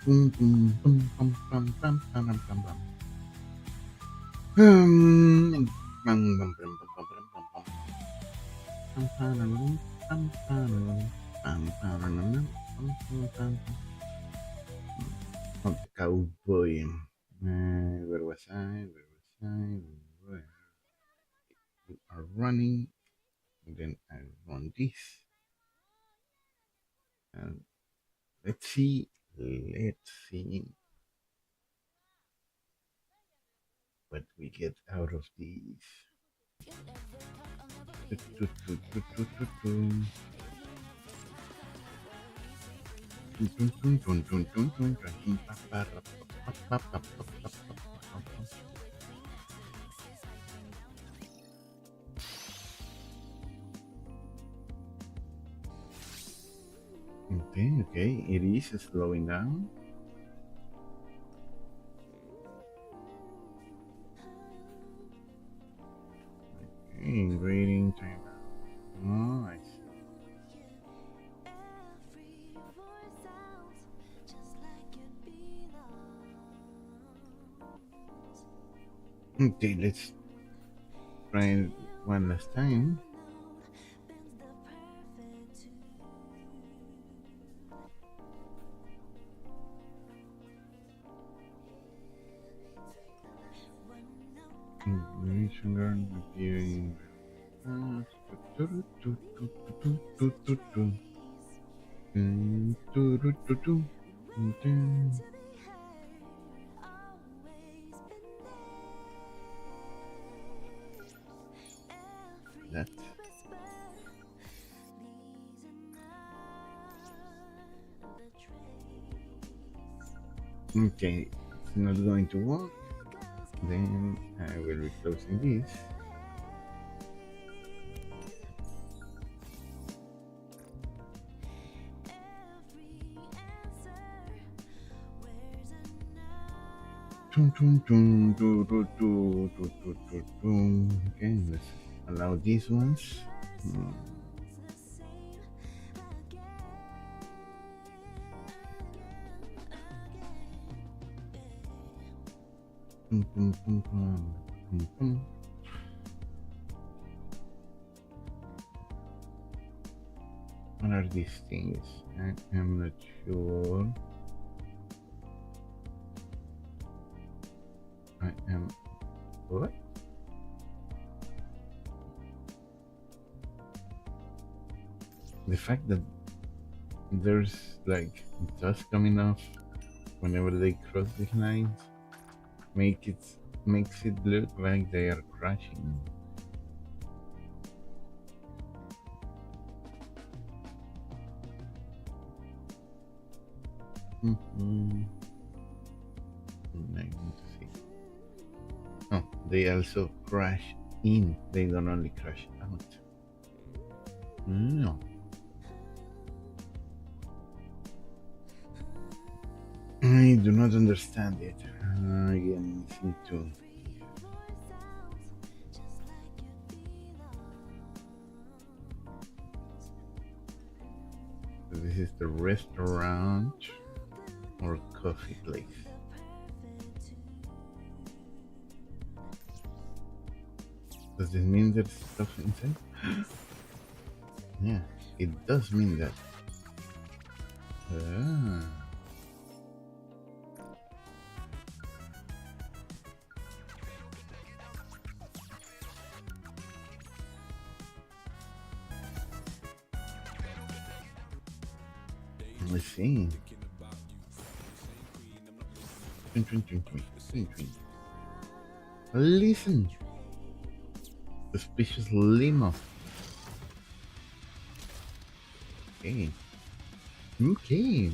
Boom, boom, boom, bum, bum, bum, bum, bum, bum, bum. Bum, bum, bum, bum, bum, bum, bum, bum. Bum, ba-da-dum, bum, ba-da-dum, bum, ba-da-dum, bum, bum, bum. Oh, the cowboy. Where was I? Where was I? Where you are running. And then I run this. And let's see. Let's see what we get out of these. Okay, okay, it is slowing down. Okay, reading time. Oh, I see. Okay, let's try it one last time. Information garden appearing. That. Okay, it's not going to work. Then I will be closing this. Okay, let's allow these ones. What are these things? I am not sure. I am. What? The fact that there's like dust coming off whenever they cross these lines makes it look like they are crashing. I want to see. Oh, they also crash in. They don't only crash out. No. I do not understand it. Again, missing two. So this is the restaurant or coffee place. Does this mean there's stuff inside? Yeah, it does mean that. Ah. Let's see. Listen. Suspicious limo. Okay. Okay.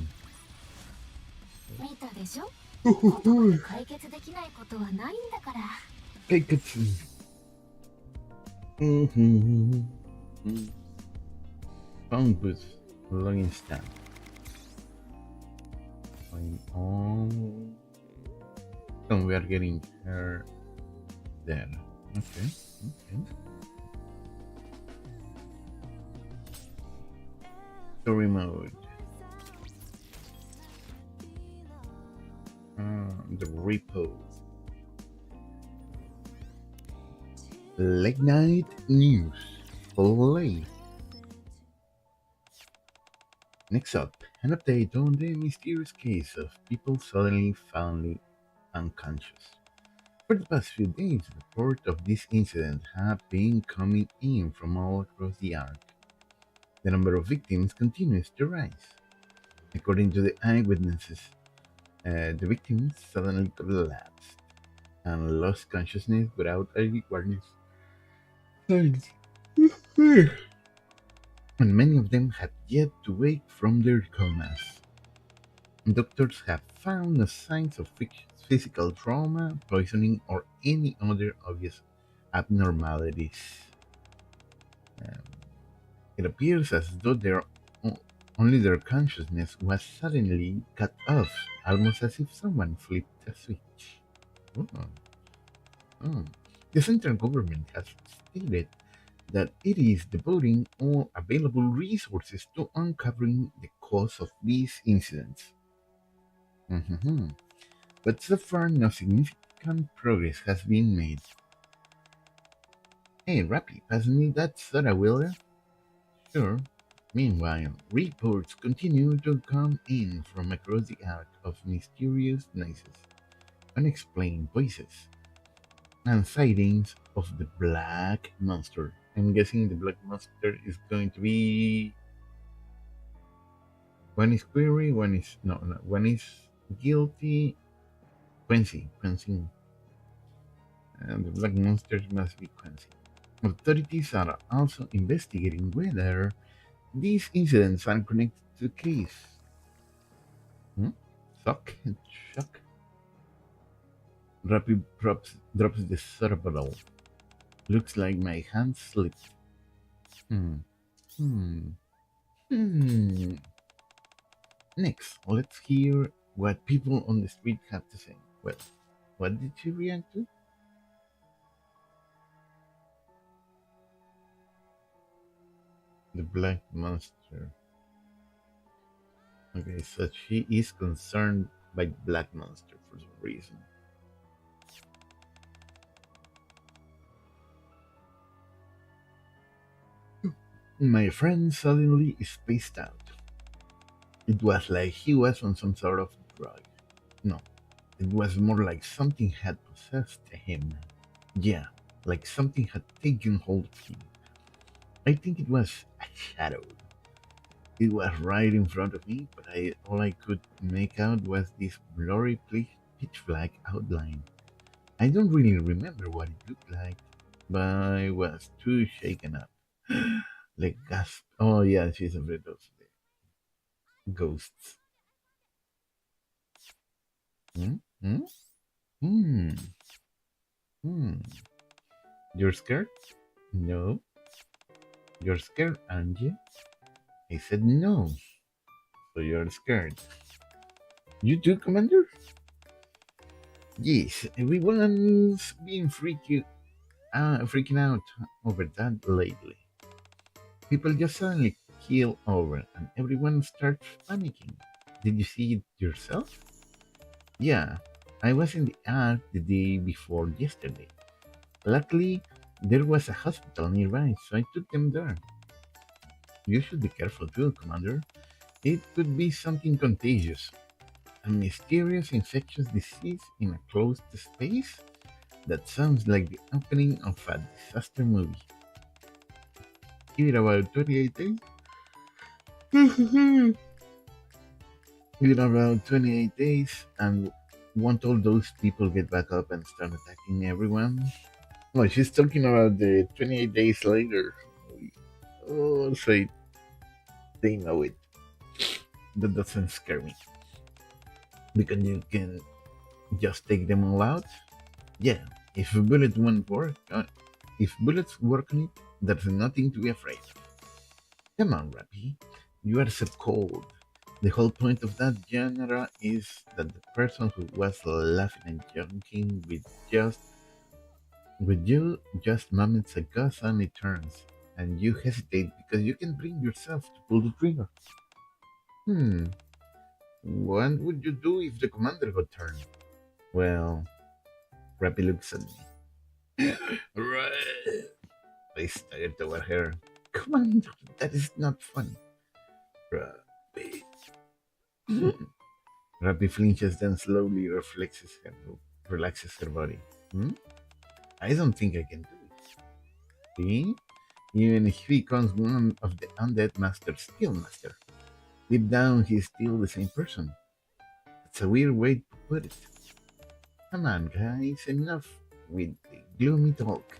見たでしょ？言葉で解決できないことはないんだから。解決。Phone booth. Login stand. Oh. And we are getting her there. Okay. Okay. Story mode. The repo. Late night news. Play. Next up, an update on the mysterious case of people suddenly found unconscious. For the past few days, reports of this incident have been coming in from all across the arc. The number of victims continues to rise. According to the eyewitnesses, the victims suddenly collapsed and lost consciousness without any warning signs. And many of them had yet to wake from their comas. Doctors have found no signs of physical trauma, poisoning, or any other obvious abnormalities. Um, it appears as though only their consciousness was suddenly cut off, almost as if someone flipped a switch. Oh, oh. The central government has stated that it is devoting all available resources to uncovering the cause of these incidents. Mhm. But so far, no significant progress has been made. Hey, Rappy, pass me that soda, will ya? Sure. Meanwhile, reports continue to come in from across the arc of mysterious noises, unexplained voices, and sightings of the Black Monster. I'm guessing the Black Monster is going to be one is query, one is no, one is guilty. Quincy, and the Black Monster must be Quincy. Authorities are also investigating whether these incidents are connected to the case. Hmm? Shock, shock. Rapid drops the soda bottle. Looks like my hand slipped. Hmm. Hmm. Hmm. Next, let's hear what people on the street have to say. Well, what did she react to? The black monster. Okay, so she is concerned by the black monster for some reason. My friend suddenly spaced out. It was like he was on some sort of drug. No, it was more like something had possessed him. Yeah, like something had taken hold of him. I think it was a shadow. It was right in front of me, but all I could make out was this blurry pitch black outline. I don't really remember what it looked like, but I was too shaken up. Like gasp. Oh yeah, she's afraid of the ghosts. Hmm? Hmm? Hmm. Hmm. You're scared? No. You're scared, aren't you? I said no. So you're scared. You too, Commander? Yes, everyone's been freaking out over that lately. People just suddenly keel over and everyone starts panicking. Did you see it yourself? Yeah, I was in the ark the day before yesterday. Luckily, there was a hospital nearby, so I took them there. You should be careful too, Commander. It could be something contagious. A mysterious infectious disease in a closed space? That sounds like the opening of a disaster movie. Give it about 28 days? Give it about 28 days, and won't all those people get back up and start attacking everyone? No, she's talking about the 28 days later. Oh, so they know it. That doesn't scare me. Because you can just take them all out. Yeah, if bullets work on it, there's nothing to be afraid of. Come on, Rappy. You are so cold. The whole point of that genre is that the person who was laughing and joking with you just moments ago suddenly turns, and you hesitate because you can bring yourself to pull the trigger. Hmm. What would you do if the commander got turned? Well, Rappy looks at me. Right. I stared toward her. Commander, that is not funny. Rappy. Rappy flinches, then slowly relaxes her body. Hmm? I don't think I can do it. See? Even if he becomes one of the undead masters, still master. Deep down, he's still the same person. It's a weird way to put it. Come on, guys, enough with the gloomy talk.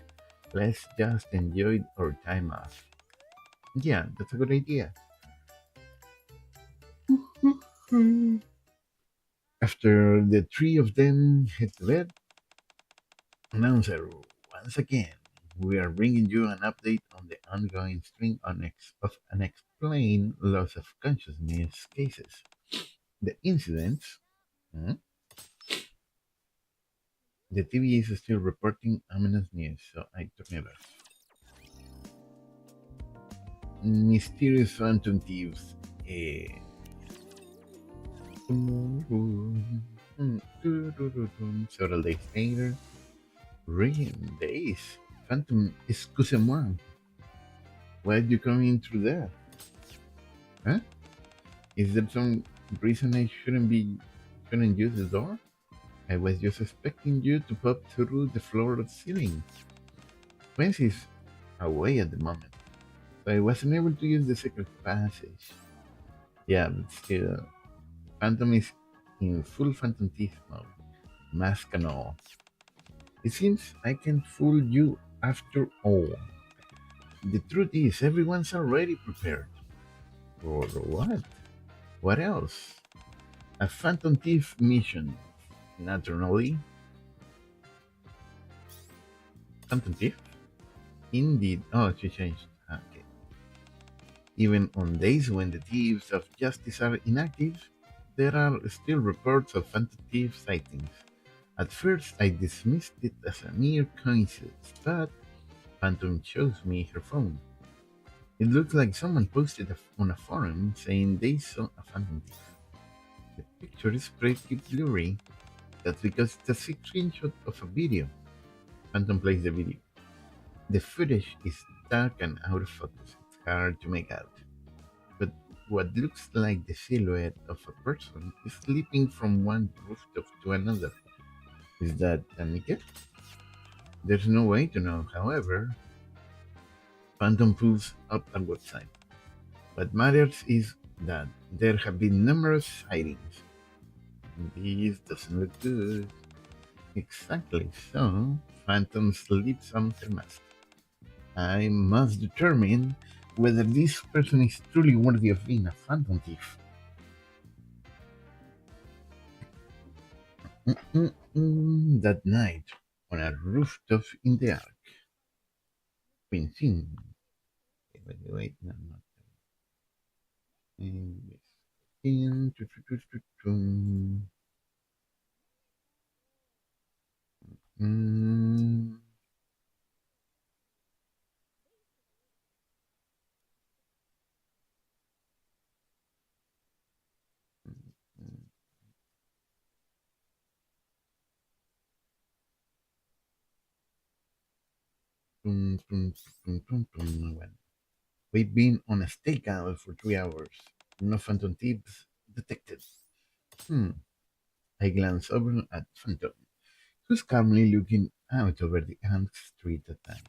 Let's just enjoy our time off. Yeah, that's a good idea. After the three of them head to bed, announcer, once again, we are bringing you an update on the ongoing string of unexplained loss of consciousness cases. The incidents, hmm, the TV is still reporting ominous news, so I turn it off. Mysterious phantom thieves. Several days later, rain days. Phantom, excusez-moi. Why are you coming through there? Huh? Is there some reason I shouldn't use the door? I was just expecting you to pop through the floor of the ceiling. Quincy is away at the moment, so I wasn't able to use the secret passage. Yeah, but still, Phantom is in full Phantom Thief mode, mask and all. It seems I can fool you after all. The truth is, everyone's already prepared. For what? What else? A Phantom Thief mission. Naturally. Phantom Thief? Indeed. Oh, she changed. Okay. Even on days when the thieves of justice are inactive, there are still reports of Phantom Thief sightings. At first, I dismissed it as a mere coincidence, but Phantom shows me her phone. It looks like someone posted on a forum saying they saw a phantom thief. The picture is pretty blurry. That's because it's a screenshot of a video. Phantom plays the video. The footage is dark and out of focus. It's hard to make out. But what looks like the silhouette of a person is leaping from one rooftop to another. Is that a naked? There's no way to know. However, Phantom proves up at website. What matters is that there have been numerous sightings. This doesn't look good. Exactly so. Phantom sleeps on her mask. I must determine whether this person is truly worthy of being a phantom thief. That night, on a rooftop in the Ark, Quintin. Wait, no, not. Mm, Well, we've been on a stakeout for 3 hours. No phantom thieves detected. Hmm. I glance over at Phantom, who's calmly looking out over the Ant Street at night.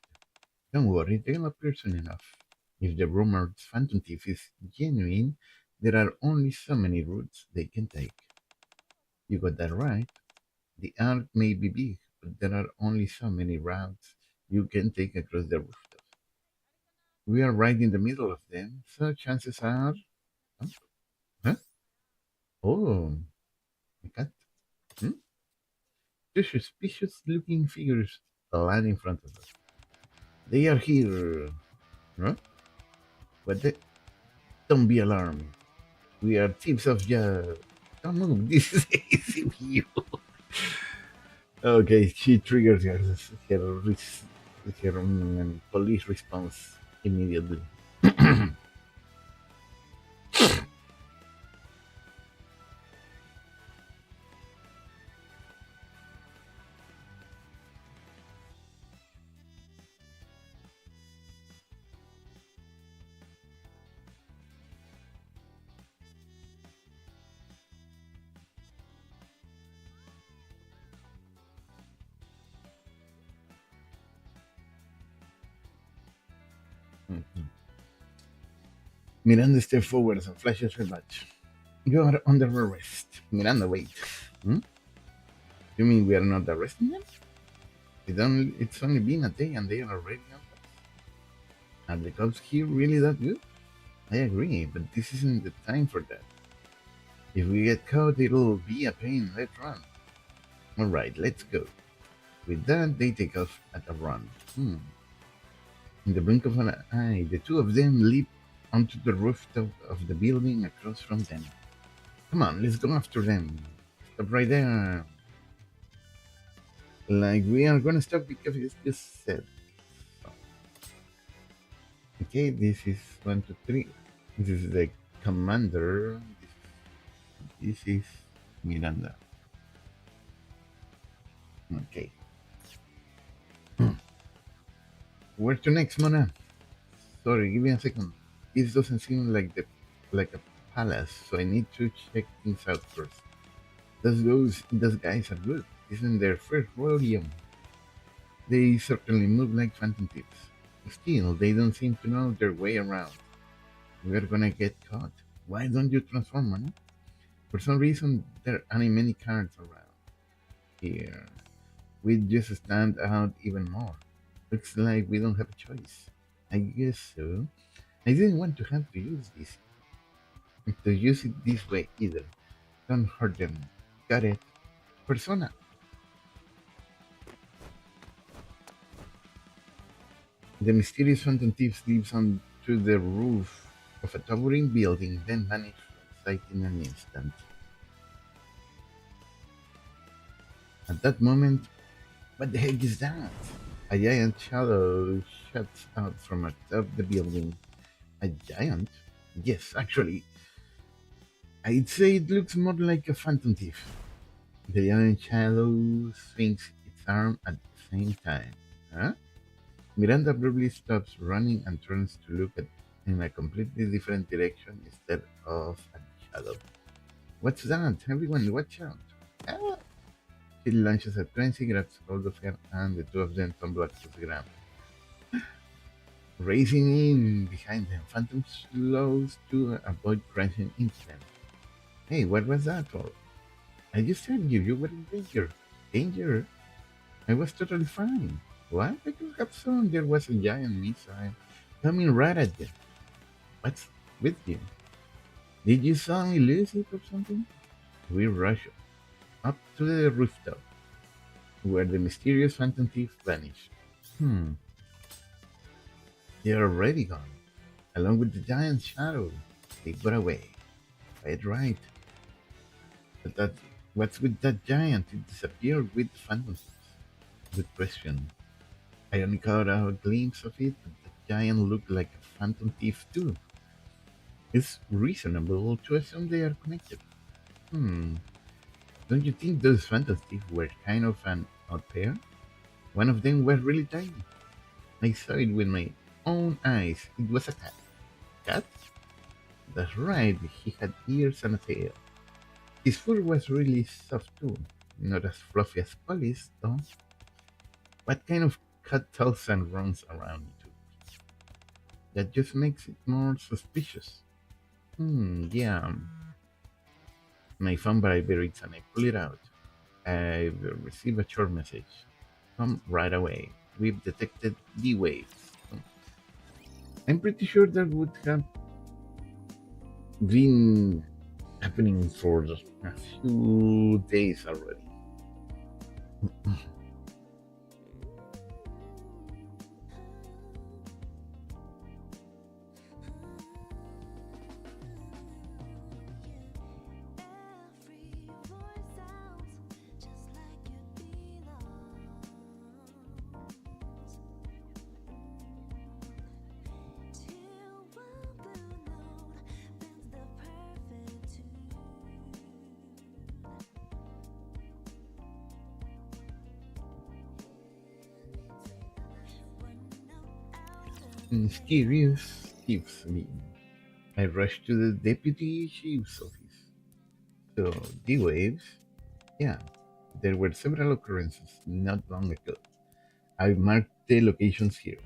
Don't worry, they'll appear soon enough. If the rumored Phantom Thief is genuine, there are only so many routes they can take. You got that right. The Ark may be big, but there are only so many routes you can take across the rooftop. We are right in the middle of them, so chances are. Huh? Huh? Oh, my cat. Hmm? Two suspicious looking figures land in front of us. They are here. Huh? But don't be alarmed. We are thieves of Jah. Don't move. This is easy view. Okay, she triggers her police response immediately. Mhm. Miranda steps forward and flashes her badge. You are under arrest. Miranda, wait. Hmm? You mean we are not arresting them? It's only been a day and they are already on us. Are the cops here really that good? I agree, but this isn't the time for that. If we get caught, it'll be a pain. Let's run. Alright, let's go. With that, they take off at a run. In the blink of an eye, the two of them leap onto the rooftop of the building across from them. Come on, let's go after them. Stop right there. Like we are gonna stop because it's just said. So, okay, this is 1, 2, 3. This is the commander. This is Miranda. Okay. Where to next, Mona? Sorry, give me a second. This doesn't seem like a palace, so I need to check things out first. Those guys are good. Isn't their first rodeo? They certainly move like phantom thieves. Still, they don't seem to know their way around. We're gonna get caught. Why don't you transform, man? For some reason, there aren't many cards around here. We just stand out even more. Looks like we don't have a choice. I guess so. I didn't want to have to use it this way either. Don't hurt them. Got it. Persona. The mysterious phantom thief leaps onto the roof of a towering building, then vanishes from sight in an instant. At that moment, what the heck is that? A giant shadow shuts out from atop the building. A giant? Yes, actually, I'd say it looks more like a phantom thief. The giant shadow swings its arm at the same time. Huh? Miranda abruptly stops running and turns to look at in a completely different direction instead of at the shadow. What's that? Everyone, watch out! Ah! She launches at Twenty, grabs hold of her, and the two of them tumble across the ground. Racing in behind them, Phantom slows to avoid crashing into them. Hey, what was that for? I just said you were in danger. Danger? I was totally fine. What? I could have sworn there was a giant missile coming right at you. What's with you? Did you suddenly lose it or something? We rush up to the rooftop, where the mysterious phantom thief vanished. Hmm, they're already gone, along with the giant shadow. They got away. Quite right. But what's with that giant? It disappeared with the phantom thief. Good question. I only caught a glimpse of it, but the giant looked like a phantom thief too. It's reasonable to assume they are connected. Hmm, don't you think those phantom thieves were kind of an odd pair? One of them was really tiny. I saw it with my own eyes. It was a cat. Cat? That's right, he had ears and a tail. His fur was really soft too. Not as fluffy as Polly's, though. What kind of cat tells and runs around too? That just makes it more suspicious. Yeah. My phone vibrates and I pull it out. I've received a short message. Come right away. We've detected D waves. I'm pretty sure that would have been happening for a few days already. Mysterious Chief's meeting. I rushed to the deputy chief's office. So, D waves? Yeah, there were several occurrences not long ago. I marked the locations here.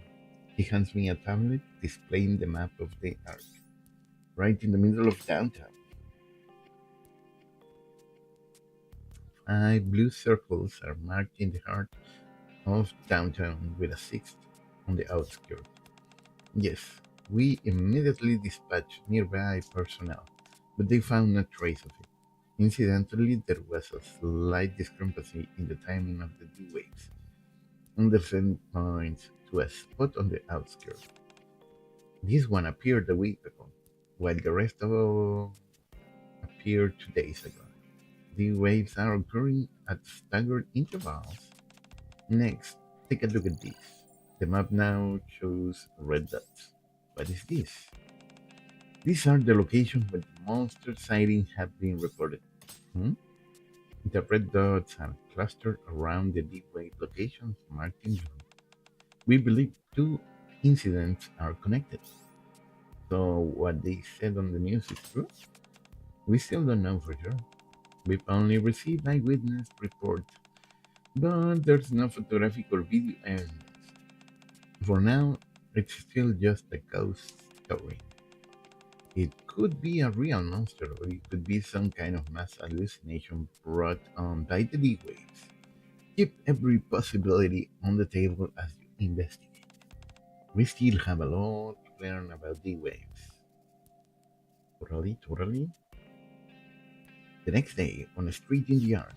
He hands me a tablet displaying the map of the Ark, right in the middle of downtown. 5 blue circles are marked in the heart of downtown with a sixth on the outskirts. Yes, we immediately dispatched nearby personnel, but they found no trace of it. Incidentally, there was a slight discrepancy in the timing of the D waves, and the send points to a spot on the outskirts. This one appeared a week ago, while the rest of appeared 2 days ago. The waves are occurring at staggered intervals. Next, take a look at this. The map now shows red dots. What is this? These are the locations where monster sightings have been reported. Hmm? The red dots are clustered around the deep wave locations marked in blue. We believe two incidents are connected. So what they said on the news is true? We still don't know for sure. We've only received eyewitness reports, but there's no photographic or video evidence. For now, it's still just a ghost story. It could be a real monster, or it could be some kind of mass hallucination brought on by the big waves. Keep every possibility on the table as you investigate. We still have a lot to learn about the waves. Totally, totally. The next day, on a street in the yard.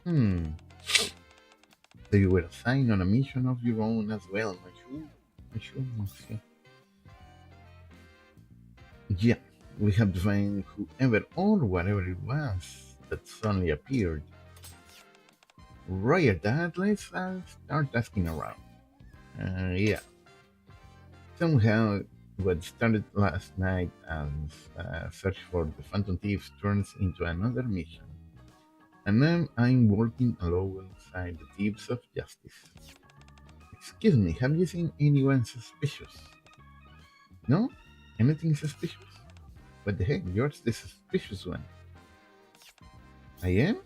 Hmm, so you were assigned on a mission of your own as well, monsieur. Monsieur. Yeah, we have to find whoever or whatever it was that suddenly appeared. Right at that, let's start asking around. Yeah, somehow what started last night as a search for the Phantom Thieves turns into another mission. And now I'm working alongside the Thieves of Justice. Excuse me, have you seen anyone suspicious? No? Anything suspicious? What the heck? You're the suspicious one. I am?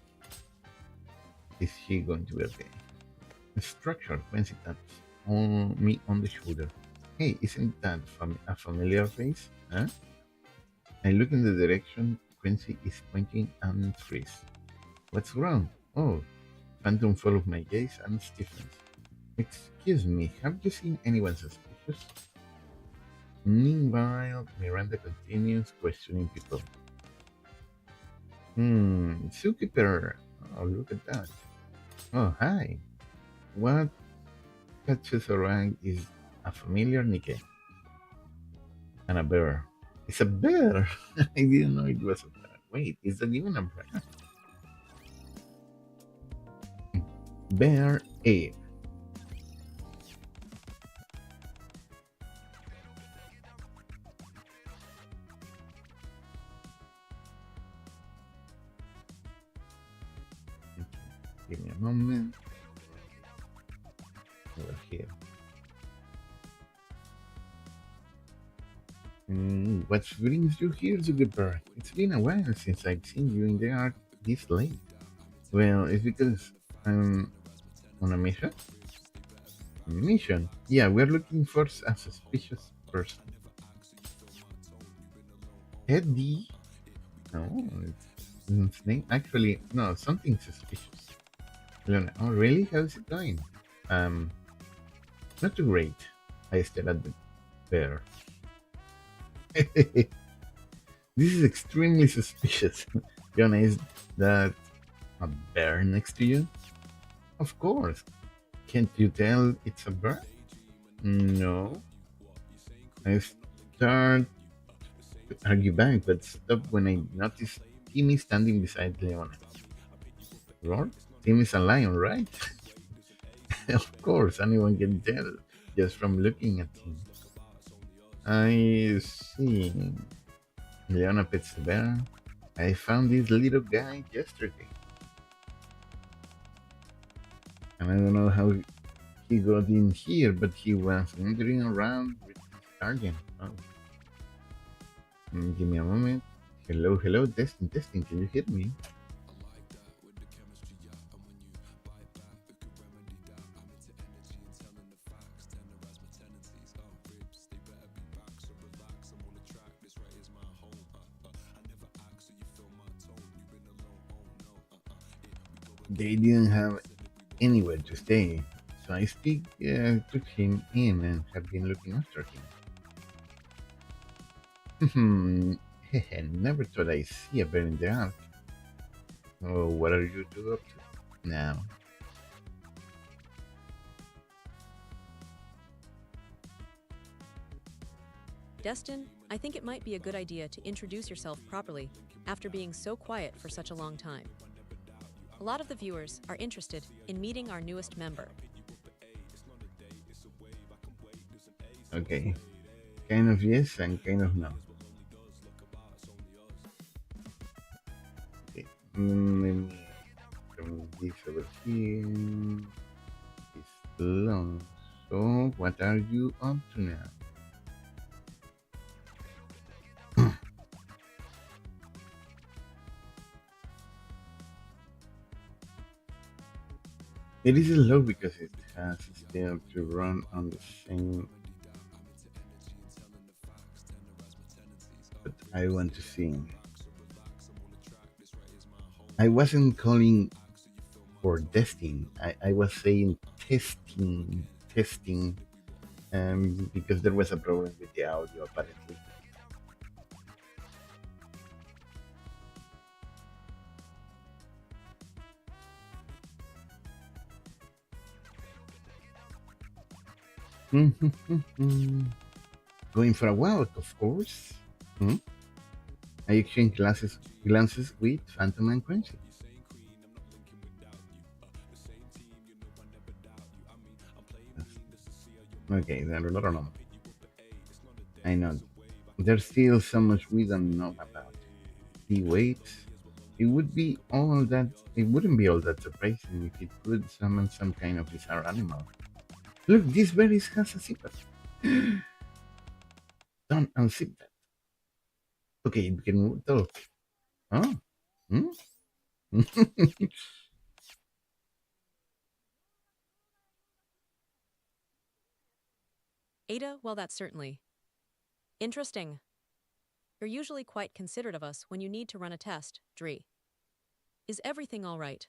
Is he going to be okay? A structure Quincy taps on me on the shoulder. Hey, isn't that a familiar face? Huh? I look in the direction Quincy is pointing and freeze. What's wrong? Oh, Phantom follows my gaze and stiffens. Excuse me, have you seen anyone suspicious? Meanwhile, Miranda continues questioning people. Zookeeper. Oh, look at that. Oh, hi. What catches our eye is a familiar nickname and a bear. It's a bear. I didn't know it was a bear. Wait, is that even a bear? Bear A. Okay, give me a moment. Over here. What brings you here, Zookeeper? It's been a while since I've seen you in the art this late. Well, it's because I'm on a mission. Mission? Yeah, we're looking for a suspicious person. Eddie? No, it's name. Actually, no, something suspicious. Leona, oh, really? How's it going? Um, not too great. I stare at the bear. This is extremely suspicious. Leona, is that a bear next to you? Of course. Can't you tell it's a bear? No. I start to argue back, but stop when I notice Timmy standing beside Leona. Lord, Timmy's a lion, right? Of course, anyone can tell just from looking at him. I see. Leona pets the bear. I found this little guy yesterday, and I don't know how he got in here, but he was wandering around with his guardian. Oh, give me a moment. Hello, hello, testing, testing. Can you hear me? They didn't have anywhere to stay, so I took him in and have been looking after him. Never thought I'd see a bear in the ark. Oh, what are you two up to now? Destin, I think it might be a good idea to introduce yourself properly after being so quiet for such a long time. A lot of the viewers are interested in meeting our newest member. Okay, kind of yes and kind of no. Okay, let me bring this over here. It's long. So, what are you up to now? It is slow because it has still to run on the same, but I want to sing. I wasn't calling for testing. I was saying testing, because there was a problem with the audio apparently. Going for a walk, of course. Hmm? I exchanged glances with Phantom and Quincy. Okay, then no, no, no. I know. There's still so much we don't know about. He waits. It would be all that. It wouldn't be all that surprising if it could summon some kind of bizarre animal. Look, this berries has a zipper. Don't unzip that. Okay, we can talk. Oh. Hmm? Ada, well, that's certainly interesting. You're usually quite considerate of us when you need to run a test, Dree. Is everything all right?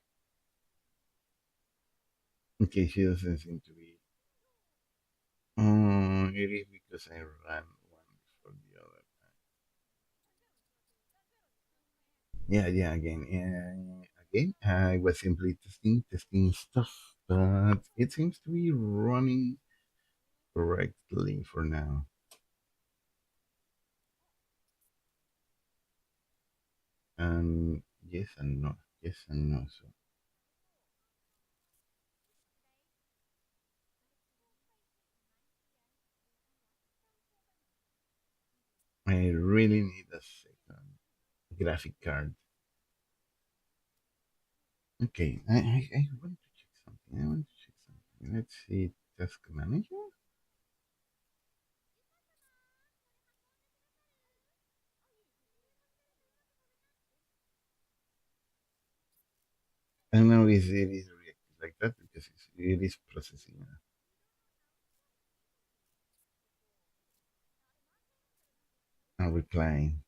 Okay, she doesn't seem to be. Oh, it is because I ran one before the other. Yeah, again. I was simply testing stuff, but it seems to be running correctly for now. And yes and no, yes and no. So I really need a second graphic card. Okay, I want to check something. I want to check something. Let's see, task manager. I don't know if it is reacted like that because it is processing and replying.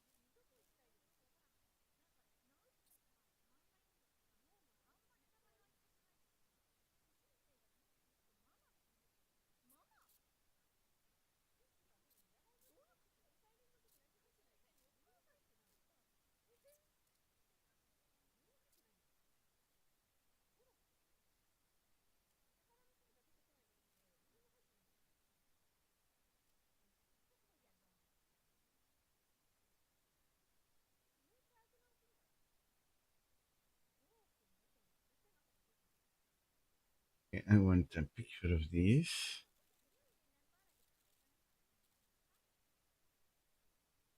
Okay, I want a picture of this.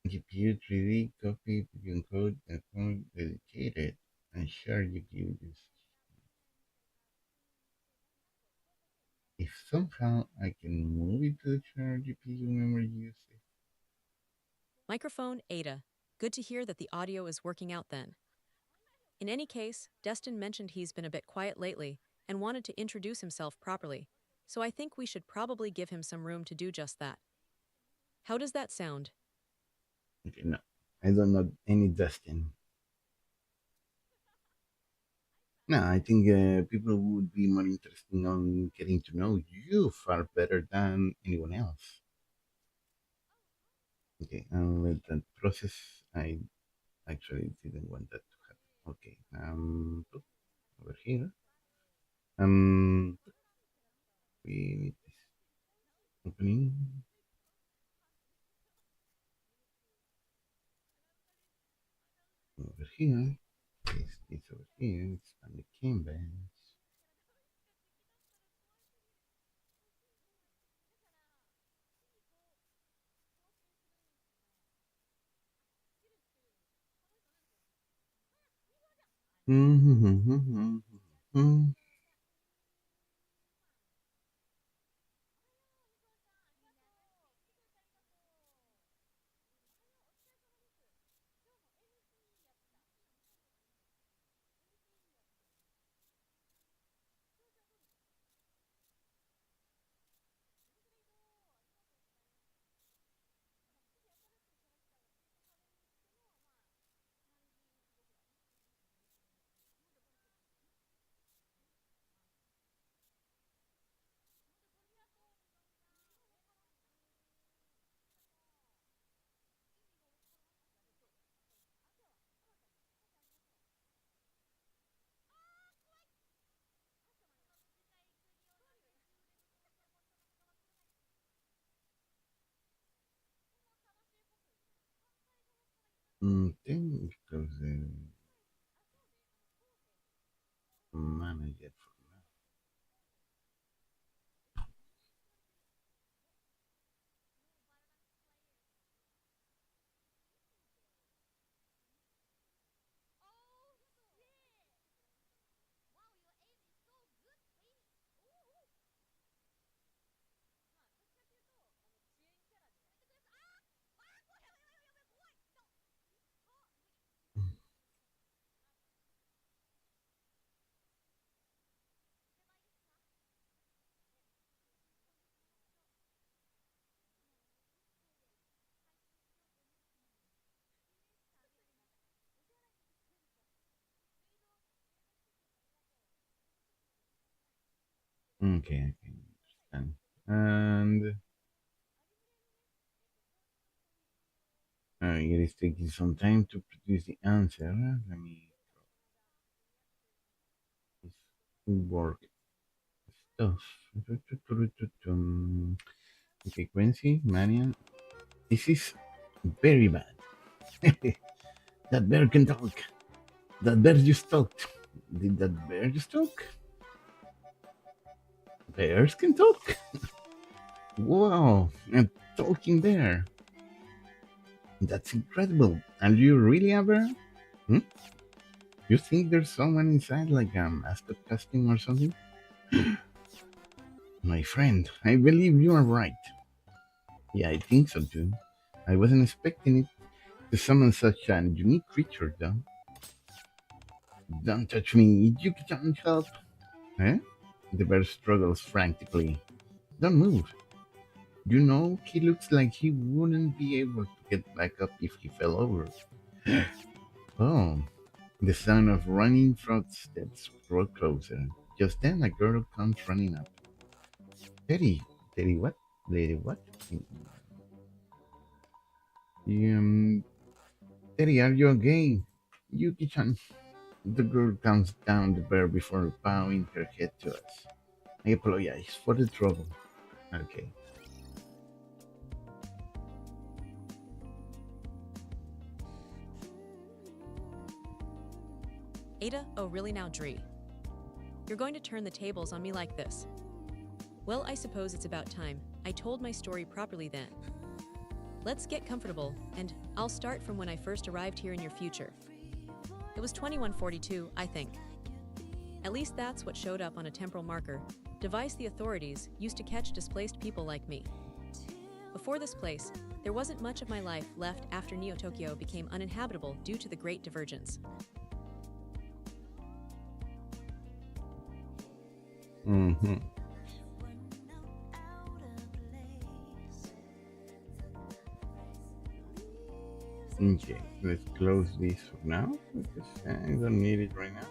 GPU 3D copy to encode and code dedicated and share GPU use. If somehow I can move it to the shared GPU memory usage. Microphone, Ada. Good to hear that the audio is working out then. In any case, Destin mentioned he's been a bit quiet lately and wanted to introduce himself properly, so I think we should probably give him some room to do just that. How does that sound? Okay, no. I don't know any Dustin. No, I think people would be more interested on getting to know you far better than anyone else. Okay, and let that process. I actually didn't want that to happen. Okay, over here. Um, we need this opening over here. Paste this over here. Expand the canvas. Then because manage it for now. Okay, I can understand. And it is taking some time to produce the answer. Let me this work stuff. Okay, Quincy, Manian. This is very bad. That bear can talk. That bear just talked. Did that bear just talk? Bears can talk? Wow, a talking bear. That's incredible. Are you really a bear? Hmm? You think there's someone inside, like a mascot costume or something? My friend, I believe you are right. Yeah, I think so too. I wasn't expecting it to summon such a unique creature, though. Don't touch me, you can't help. Eh? The bear struggles frantically. Don't move. You know, he looks like he wouldn't be able to get back up if he fell over. Oh, the sound of running footsteps grow closer. Just then, a girl comes running up. Teddy, Teddy, what? Lady, what? Um, Teddy, are you okay? Yuki-chan. The girl comes down the bear before bowing her head to us. I apologize for the trouble. Okay. Ada, oh really now, Dree? You're going to turn the tables on me like this. Well, I suppose it's about time. I told my story properly then. Let's get comfortable, and I'll start from when I first arrived here in your future. It was 2142, I think. At least that's what showed up on a temporal marker, device the authorities used to catch displaced people like me. Before this place, there wasn't much of my life left after Neo Tokyo became uninhabitable due to the Great Divergence. Mm-hmm. Okay, let's close this for now because I don't need it right now.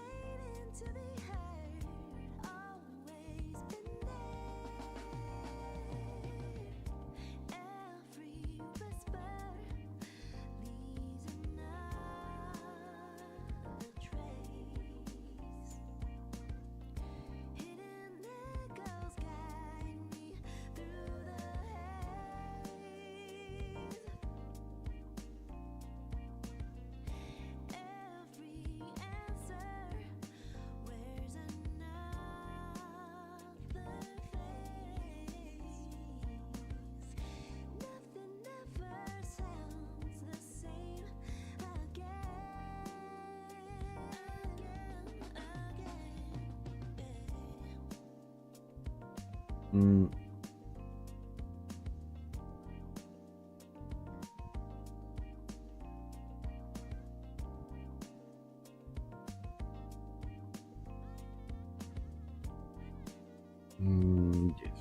Mm, yes.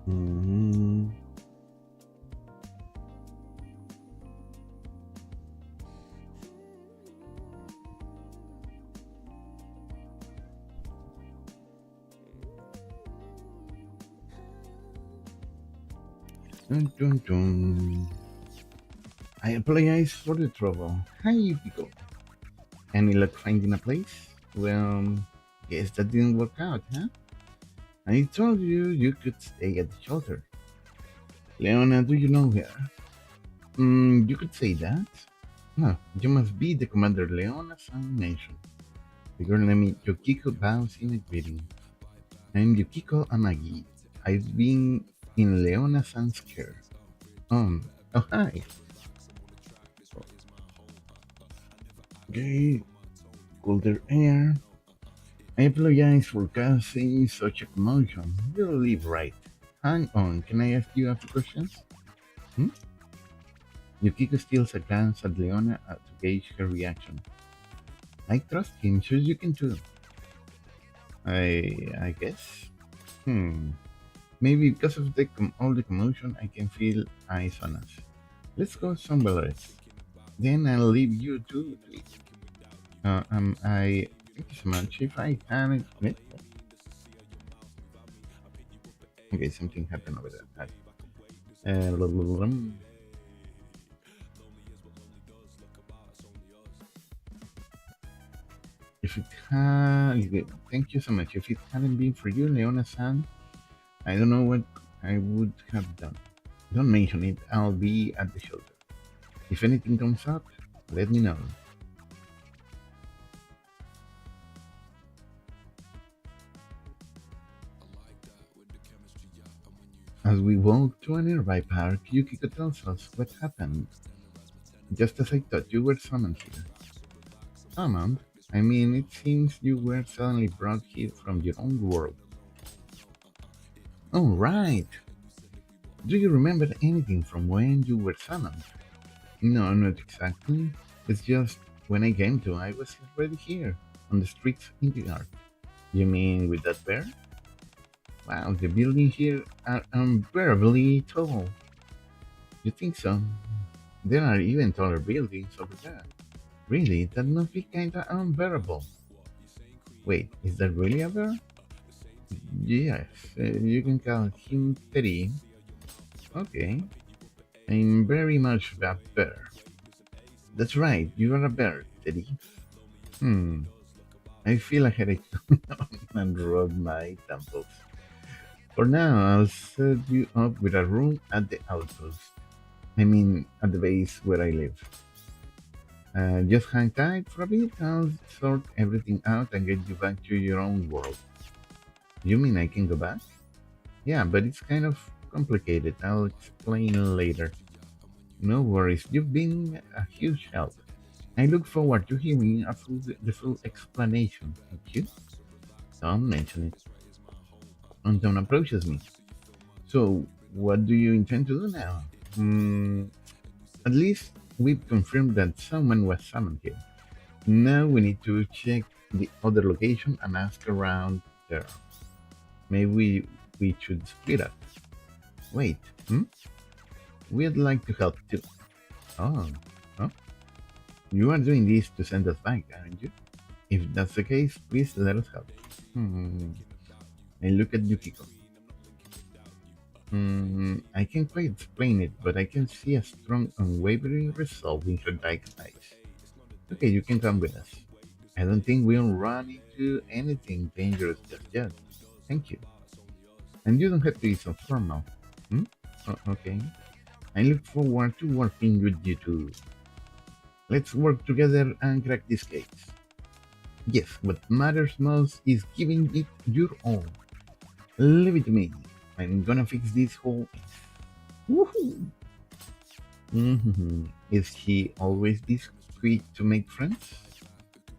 Mm, dun, dun, dun. I apologize for the trouble. Hi, Pico. Any luck finding a place? Well, guess that didn't work out, huh? I told you you could stay at the shelter. Leona, do you know her? You could say that. No, you must be the Commander Leona San mentioned. The girl named Yukiko bows in a greeting. I'm Yukiko Amagi. I've been in Leona San's care. Oh hi. Okay, colder air. I apologize for causing such a commotion. You'll leave right. Hang on, can I ask you a few questions? Hmm? Yukiko steals a glance at Leona to gauge her reaction. I trust him, so you can too. I guess. Hmm. Maybe because of all the commotion, I can feel eyes on us. Let's go somewhere else. Then I'll leave you to it. I thank you so much. If I hadn't, okay, something happened over there. Blah, blah, blah, blah. If it had, thank you so much. If it hadn't been for you, Leona-san, I don't know what I would have done. Don't mention it. I'll be at the shelter. If anything comes up, let me know. As we walk to a nearby park, Yukiko tells us what happened. Just as I thought, you were summoned here. Summoned? I mean, it seems you were suddenly brought here from your own world. Oh, right. Do you remember anything from when you were summoned? No, not exactly. It's just when I came to, I was already here, on the streets in the yard. You mean with that bear? Wow, the buildings here are unbearably tall. You think so? There are even taller buildings over there. Really? That must be kinda unbearable. Wait, is that really a bear? Yes, you can call him Teddy. Okay, I'm very much that bear. That's right, you are a bear, Teddy. Hmm, I feel a headache and rub my temples. For now, I'll set you up with a room at the outpost. I mean, at the base where I live. Just hang tight for a bit. I'll sort everything out and get you back to your own world. You mean I can go back? Yeah, but it's kind of complicated. I'll explain later. No worries. You've been a huge help. I look forward to hearing the full explanation. Thank you. Don't mention it. Anton approaches me. So, what do you intend to do now? At least we've confirmed that someone was summoned here. Now we need to check the other location and ask around there. Maybe we should split up. Wait, we'd like to help too. Oh, oh, you are doing this to send us back, aren't you? If that's the case, please let us help. Hmm. I look at Yukiko. I can't quite explain it, but I can see a strong, unwavering resolve in her dark eyes. Okay, you can come with us. I don't think we'll run into anything dangerous just yet. Thank you. And you don't have to be so formal. Hmm? Okay. I look forward to working with you too. Let's work together and crack this case. Yes, what matters most is giving it your all. Leave it to me. I'm gonna fix this whole mess. Woohoo! Is he always this quick to make friends?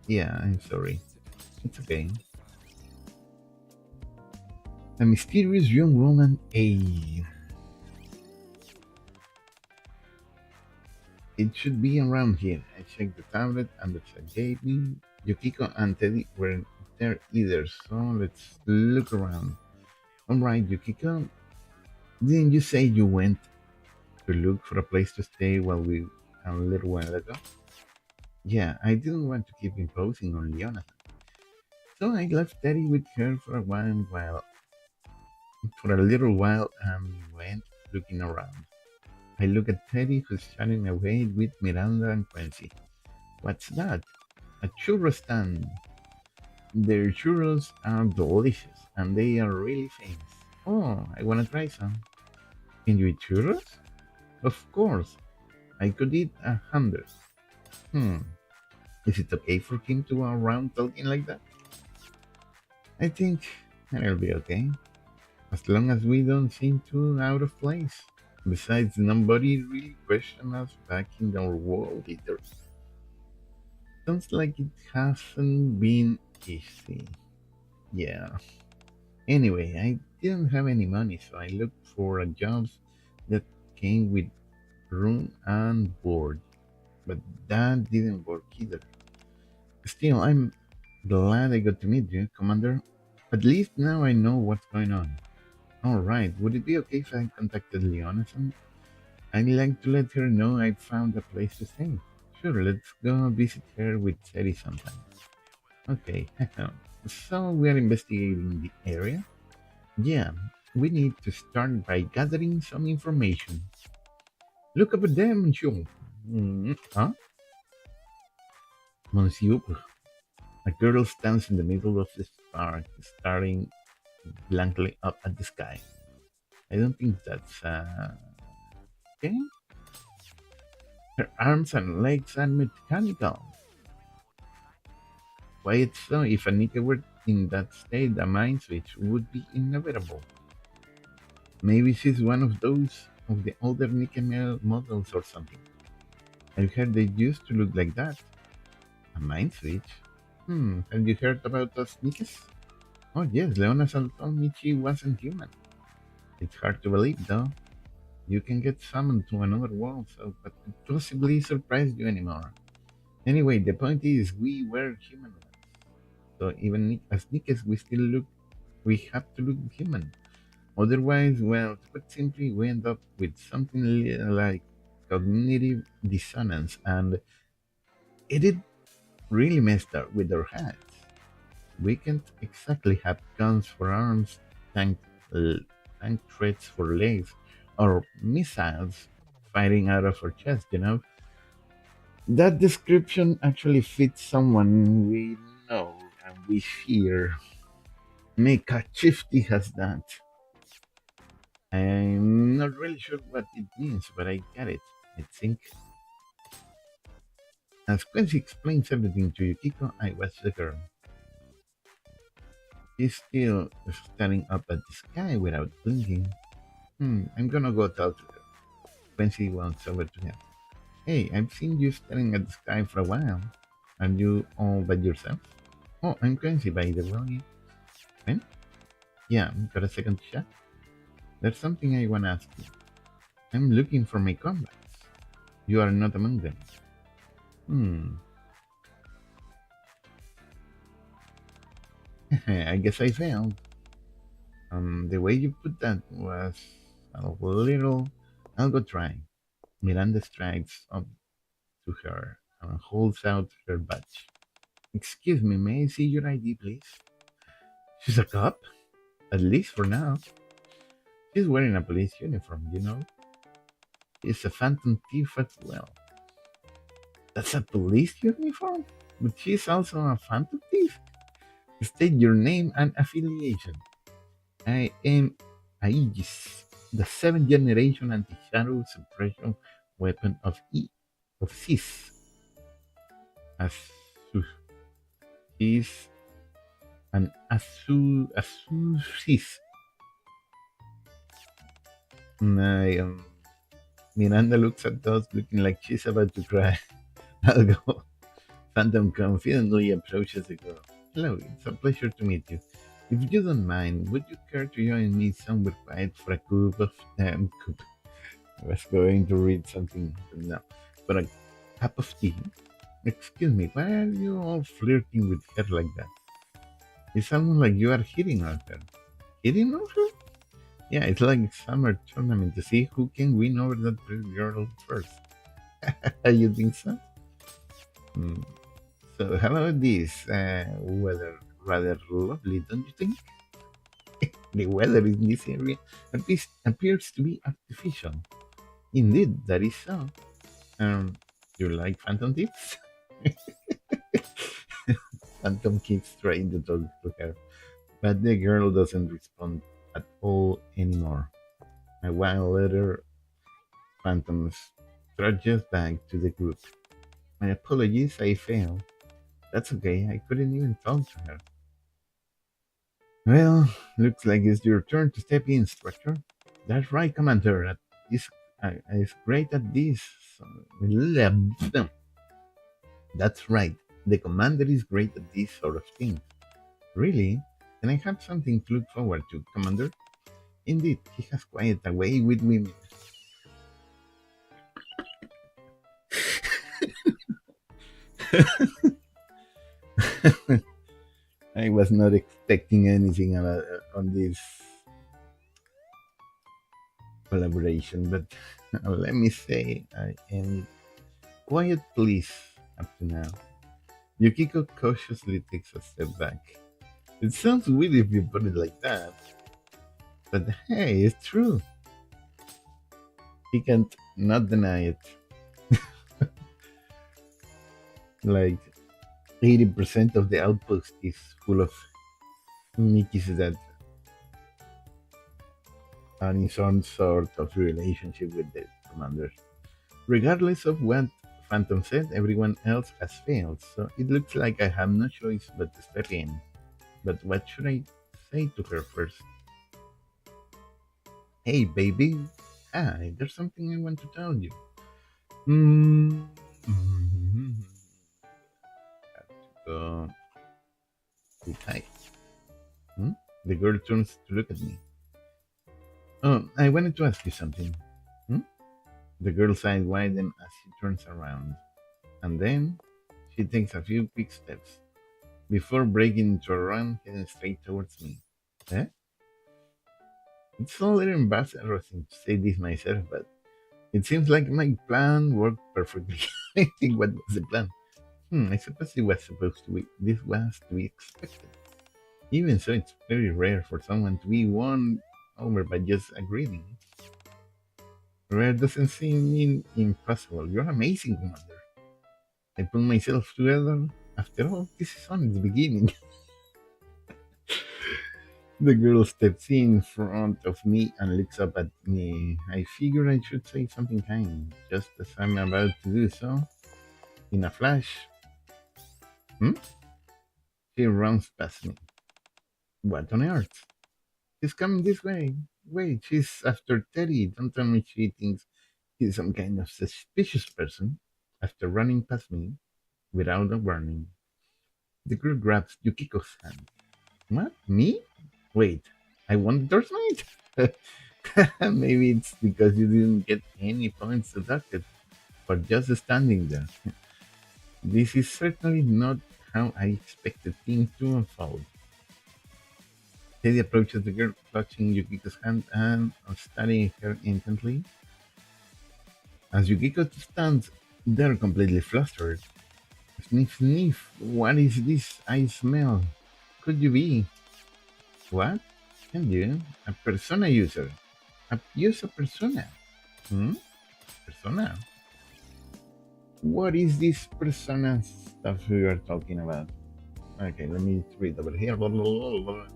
Yeah, I'm sorry. It's okay. A mysterious young woman, A. It should be around here. I checked the tablet and the chat gave me. Yukiko and Teddy weren't there either, so let's look around. Alright, Yukiko, didn't you say you went to look for a place to stay a little while ago? Yeah, I didn't want to keep imposing on Leona, so I left Teddy with her for a little while and went looking around. I look at Teddy who's chatting away with Miranda and Quincy. What's that? A churro stand. Their churros are delicious and they are really famous. Oh, I wanna try some. Can you eat churros? Of course. I could eat 100. Hmm. Is it okay for him to go around talking like that? I think it'll be okay. As long as we don't seem too out of place. Besides, nobody really questioned us back in our world either. Sounds like it hasn't been easy. Yeah. Anyway, I didn't have any money, so I looked for a jobs that came with room and board. But that didn't work either. Still, I'm glad I got to meet you, Commander. At least now I know what's going on. Alright, would it be okay if I contacted Leona? I'd like to let her know I found a place to stay. Sure, let's go visit her with Seri sometime. Okay, so we are investigating the area? Yeah, we need to start by gathering some information. Look up at them, Shul. Huh? Monsieur, a girl stands in the middle of the park, staring blankly up at the sky. I don't think that's okay. Her arms and legs are mechanical. Quiet so if Anika were in that state, a mind switch would be inevitable. Maybe she's one of those of the older Nika models or something. I've heard they used to look like that. A mind switch? Have you heard about those Nikas? Oh yes, Leona told me she wasn't human. It's hard to believe though. You can get summoned to another world, so what could possibly surprise you anymore? Anyway, the point is we were human once. So even as Nikas, we have to look human. Otherwise, well, to put simply, we end up with something like cognitive dissonance, and it really messed up with our heads. We can't exactly have guns for arms, uh, tank treads for legs, or missiles firing out of our chest. That description actually fits someone we know and we fear. Meka Chifty has that. I'm not really sure what it means, but I get it. I think. As Quincy explains everything to Yukiko, I watch the girl. She's still staring up at the sky without blinking. I'm gonna go talk to her. Quincy walks over to him. Hey, I've seen you staring at the sky for a while. Are you all by yourself? Oh, I'm Quincy, by the way. When? Yeah, got a second to chat? There's something I wanna ask you. I'm looking for my combats. You are not among them. Hmm. I guess I failed. The way you put that was a little. I'll go try. Miranda strides up to her and holds out her badge. Excuse me, may I see your ID, please? She's a cop? At least for now. She's wearing a police uniform. She's a phantom thief as well. That's a police uniform? But she's also a phantom thief? State your name and affiliation. I am Aegis, the seventh generation anti-shadow suppression weapon of Sis. As he's an Azusis. My Miranda looks at us looking like she's about to cry. I'll go. Phantom confidently approaches the girl. Hello, it's a pleasure to meet you. If you don't mind, would you care to join me somewhere quiet for a cup? I was going to read something, but no. For a cup of tea? Excuse me, why are you all flirting with her like that? It's almost like you are hitting on her. Hitting on her? Yeah, it's like a summer tournament to see who can win over that pretty girl first. You think so? Hmm. So how about this? Weather rather lovely, don't you think? The weather in this area appears to be artificial. Indeed, that is so. Um, you like phantom tips? Phantom keeps trying to talk to her, but the girl doesn't respond at all anymore. A while later, Phantom trudges back to the group. My apologies, I failed. That's okay, I couldn't even talk to her. Well, looks like it's your turn to step in, Instructor. That's right, Commander. Is great at this. That's right. The Commander is great at this sort of thing. Really? Can I have something to look forward to, Commander? Indeed, he has quite a way with women. I was not expecting anything on this collaboration, but let me say I am quiet please up to now. Yukiko cautiously takes a step back. It sounds weird if you put it like that, but hey, it's true. He can't not deny it. Like 80% of the outpost is full of Nikis that are in some sort of relationship with the commanders. Regardless of what Phantom said, everyone else has failed, so it looks like I have no choice but to step in. But what should I say to her first? Hey, baby. Hi, there's something I want to tell you. Mm. Have to go. Hi. Hmm? The girl turns to look at me. Oh, I wanted to ask you something. Hmm? The girl's eyes widen as she turns around, and then she takes a few quick steps before breaking into a run heading straight towards me. Eh? It's a little embarrassing to say this myself, but it seems like my plan worked perfectly. I think what was the plan? I suppose it was supposed to be. This was to be expected. Even so, it's very rare for someone to be won over by just a greeting. Rare doesn't seem mean impossible. You're amazing, Commander. I pull myself together. After all, this is only the beginning. The girl steps in front of me and looks up at me. I figure I should say something kind. Just as I'm about to do so, in a flash, hmm? She runs past me. What on earth? She's coming this way. Wait, she's after Teddy. Don't tell me she thinks he's some kind of suspicious person. After running past me, without a warning, the girl grabs Yukiko's hand. What? Me? Wait, I won the night? Maybe it's because you didn't get any points deducted for just standing there. This is certainly not how I expected things to unfold. Teddy approaches the girl, clutching Yukiko's hand and studying her intently. As Yukiko stands there completely flustered. Sniff, sniff, what is this I smell? Could you be? What? Can you? A persona user. Use a persona. Hmm? Persona? What is this persona stuff we are talking about? Okay, let me read over here. Blah, blah, blah, blah.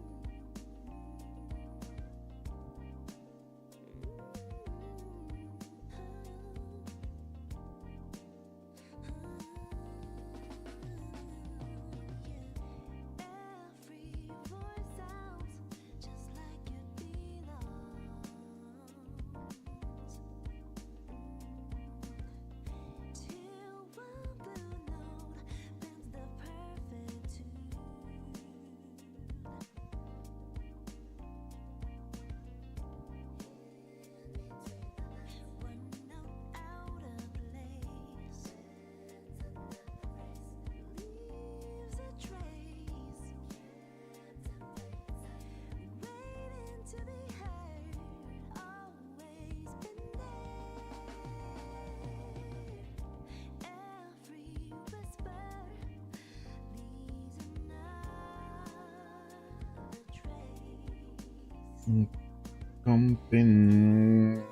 Mm, Compen.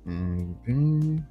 Mm,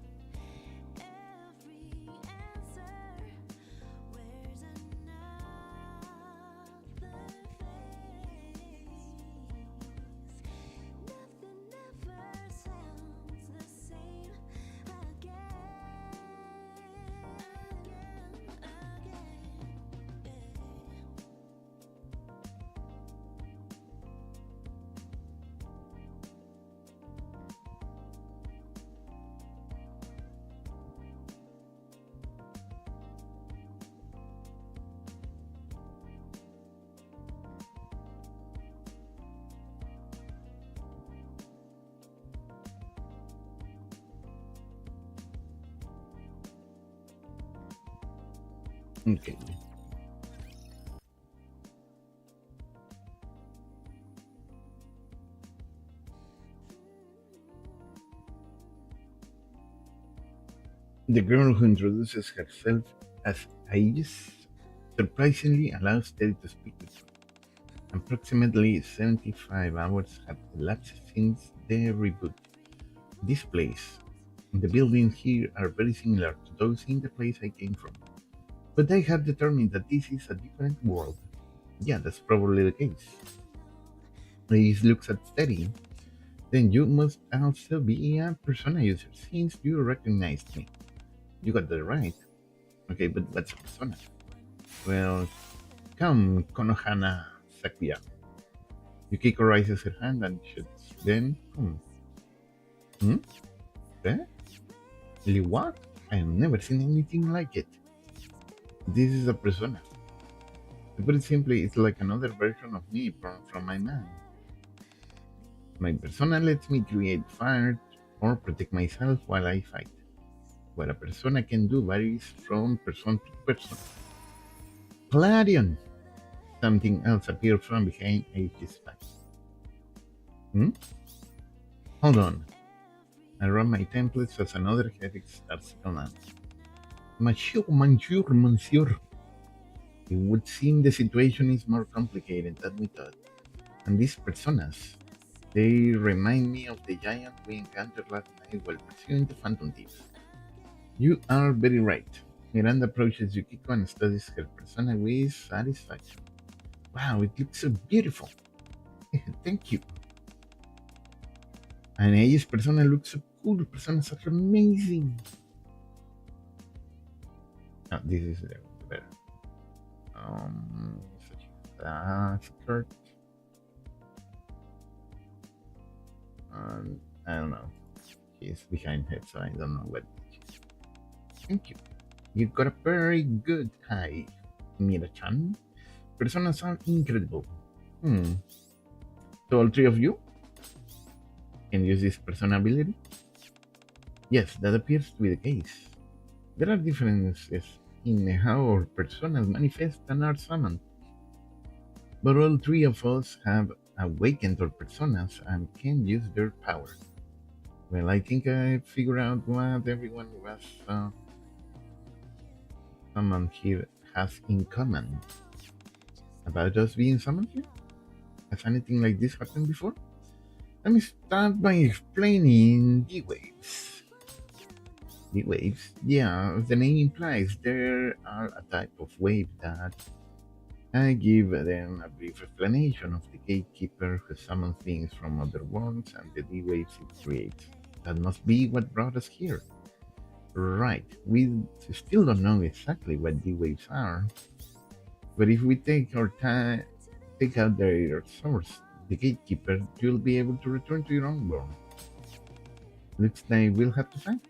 Okay. The girl who introduces herself as Aegis surprisingly allows Teddy to speak with her. Approximately 75 hours have elapsed since the reboot. This place, the buildings here are very similar to those in the place I came from, but I have determined that this is a different world. Yeah, that's probably the case. Aegis looks at Teddy. Then you must also be a Persona user since you recognized me. You got that right. Okay, but what's a Persona? Well, come, Konohana Sakuya. Yukiko raises her hand and shoots. Then, hmm? Eh? Really what? I've never seen anything like it. This is a persona. To put it simply, it's like another version of me from my mind. My persona lets me create fire or protect myself while I fight. What a persona can do varies from person to person. Clarion! Something else appeared from behind Aegis' back. Hmm? Hold on. I run my templates as another headache starts to command. Monsieur. It would seem the situation is more complicated than we thought. And these personas, they remind me of the giant we encountered last night while pursuing the Phantom Thieves. You are very right. Miranda approaches Yukiko and studies her persona with satisfaction. Wow, it looks so beautiful. Thank you. And Aegis persona looks so cool. Personas are amazing. Oh, this is the better. Such skirt. I don't know. He's behind her, so I don't know what. Thank you. You got a very good eye, Mira-chan. Personas are incredible. Hmm. So all three of you can use this persona ability? Yes, that appears to be the case. There are differences in how our personas manifest and are summoned, but all three of us have awakened our personas and can use their powers. Well, I think I figured out what everyone was summoned here has in common. About us being summoned here? Has anything like this happened before? Let me start by explaining the waves. The waves? Yeah, as the name implies, there are a type of wave that I give them a brief explanation of the gatekeeper who summons things from other worlds and the D waves it creates. That must be what brought us here. Right, we still don't know exactly what D waves are, but if we take our time, take out their source, the gatekeeper, you'll be able to return to your own world. Looks like we'll have to fight.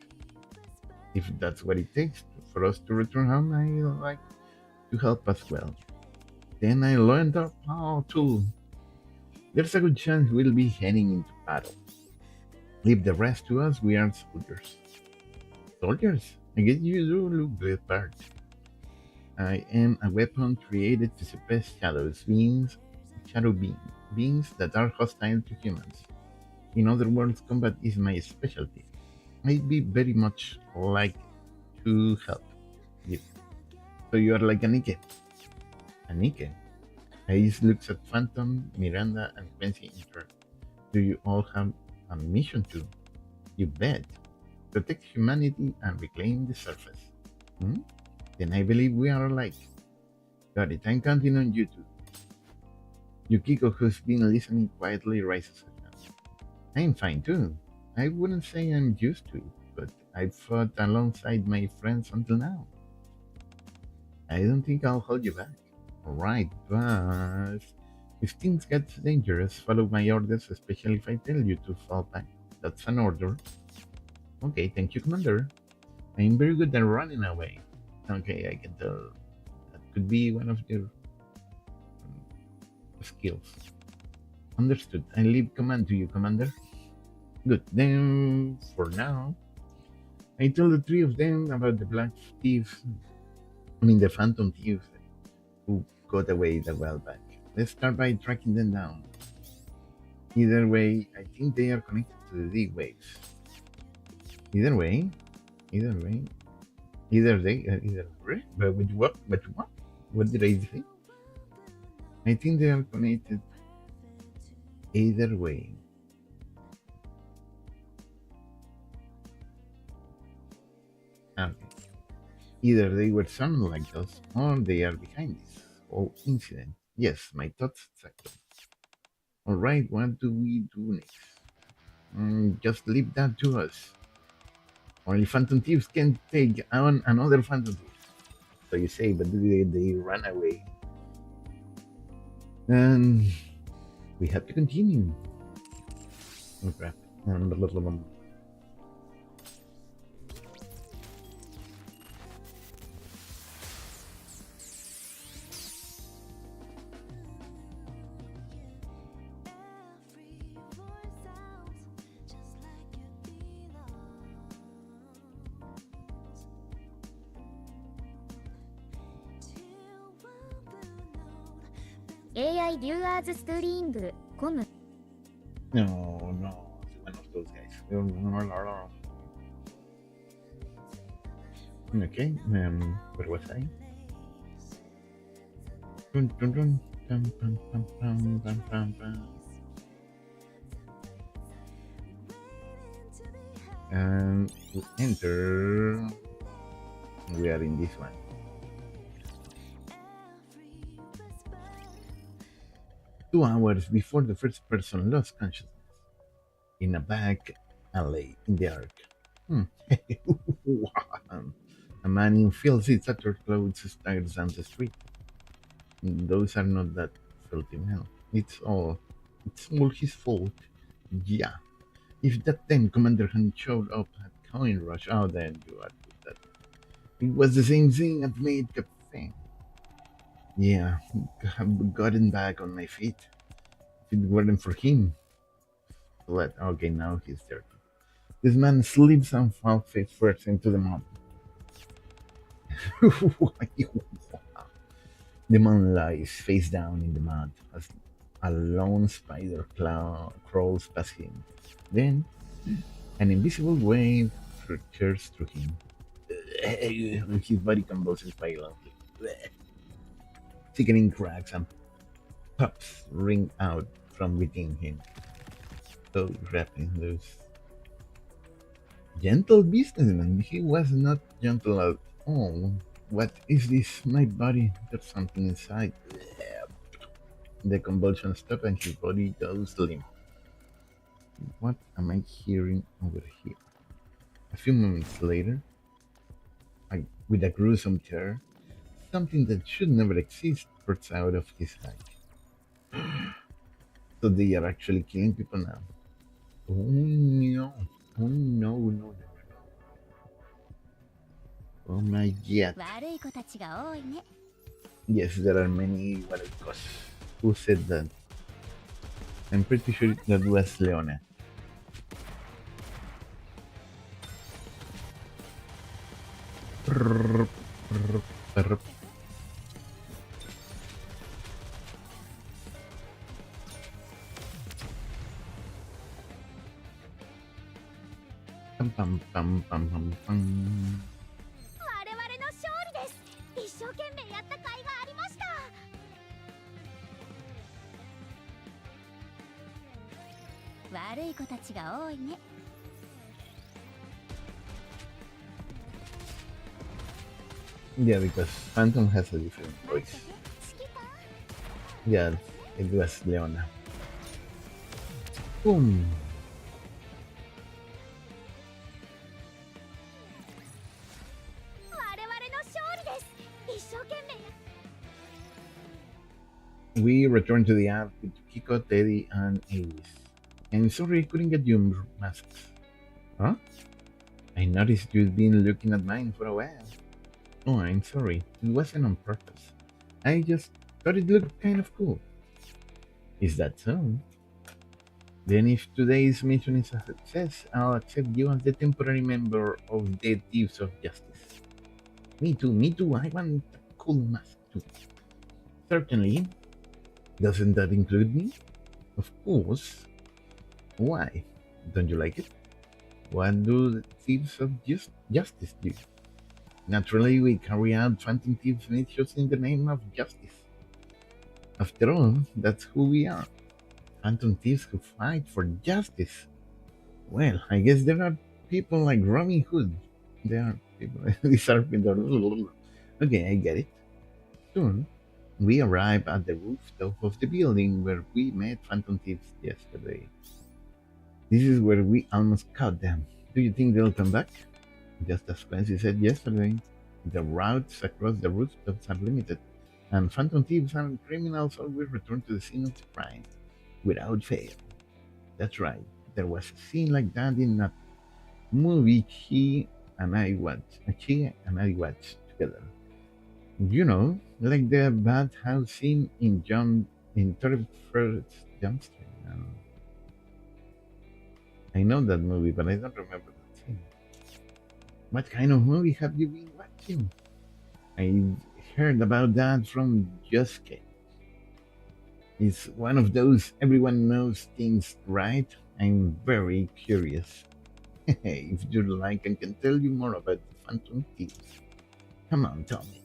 If that's what it takes for us to return home, I like to help as well. Then I learned our power too. There's a good chance we'll be heading into battle. Leave the rest to us, we are soldiers. Soldiers? I guess you do look the part. I am a weapon created to suppress beings that are hostile to humans. In other words, combat is my specialty. I'd be very much like to help you. So you are like a Nike. A Nike. Ace looks at Phantom, Miranda, and Quincy in turn. Do you all have a mission to? You bet. Protect humanity and reclaim the surface. Hmm? Then I believe we are alike. Got it. I'm counting on you two. Yukiko, who's been listening quietly, raises her hand. I'm fine too. I wouldn't say I'm used to it, but I've fought alongside my friends until now. I don't think I'll hold you back. Alright, but if things get dangerous, follow my orders, especially if I tell you to fall back. That's an order. Okay, thank you, Commander. I'm very good at running away. Okay, I can tell. That could be one of your skills. Understood. I leave command to you, Commander. Good. Then, for now, I tell the three of them about the black thieves. I mean, the phantom thieves who got away a while back. Let's start by tracking them down. Either way, I think they are connected to the D waves. Either way, either way, either way. But with what? But what? What did I say? I think they are connected either way. Okay. Either they were summoned like us, or they are behind this whole incident. Yes, my thoughts exactly. All right, what do we do next? Just leave that to us. Only phantom thieves can take on another phantom thief. So you say, but they run away. And we have to continue. Oh crap. AI ビューアーズストリングコム No, no, it's one of those guys. Okay, where was I? Dun, dun, dun, dun, dun, dun, dun, dun, dun, dun. And to enter, we are in this one. 2 hours before the first person lost consciousness in a back alley in the arc. A man in filthy tattered clothes staggers down the street. Those are not that filthy men. It's all his fault. Yeah. If that then Commander hadn't showed up at Coin Rush, oh, then you are that. It was the same thing at Maid Cafe. Yeah, I've gotten back on my feet. If it weren't for him, okay, now he's dirty. This man slips and falls face first into the mud. The man lies face down in the mud as a lone spider crawls past him. Then, an invisible wave tears through him. His body convulses violently. Thickening cracks and puffs ring out from within him. So grappling loose. Gentle businessman. He was not gentle at all. What is this? My body. There's something inside. The convulsions stop and his body goes limp. What am I hearing over here? A few moments later, with a gruesome tear, something that should never exist bursts out of his eye. So they are actually killing people now. Oh no. Oh no, no, no, no. Oh my god. 悪い子たちが多いね Yes, there are many Waricos. Who said that? I'm pretty sure that was Leona. Pam, pam, pam, pam, pam, pam. 我々の勝利です一生懸命やった甲斐がありました。悪い子たちが多いね。Yeah, because Phantom has a different voice. 指揮官 Yeah, it was Leona. Boom. 我々の勝利です。一生懸命や We returned to the app with Kiko, Teddy, and Ace. I'm sorry I couldn't get you masks. Huh? I noticed you'd been looking at mine for a while. Oh, I'm sorry. It wasn't on purpose. I just thought it looked kind of cool. Is that so? Then, if today's mission is a success, I'll accept you as the temporary member of the Thieves of Justice. Me too, me too. I want a cool mask too. Certainly. Doesn't that include me? Of course. Why? Don't you like it? What do the Thieves of Justice do? Naturally, we carry out Phantom Thieves missions in the name of justice. After all, that's who we are. Phantom Thieves who fight for justice. Well, I guess there are people like Robin Hood. There are people. These are people. Okay, I get it. Soon, we arrive at the rooftop of the building where we met Phantom Thieves yesterday. This is where we almost caught them. Do you think they'll come back? Just as Quincy said yesterday, the routes across the rooftops are limited, and Phantom Thieves and criminals always return to the scene of the crime without fail. That's right. There was a scene like that in a movie she and I watched together. You know, like the bathhouse scene in 31st Jump Street. I know that movie, but I don't remember that scene. What kind of movie have you been watching? I heard about that from Juske. It's one of those everyone knows things, right? I'm very curious. If you like, I can tell you more about the Phantom Thieves. Come on, Tommy.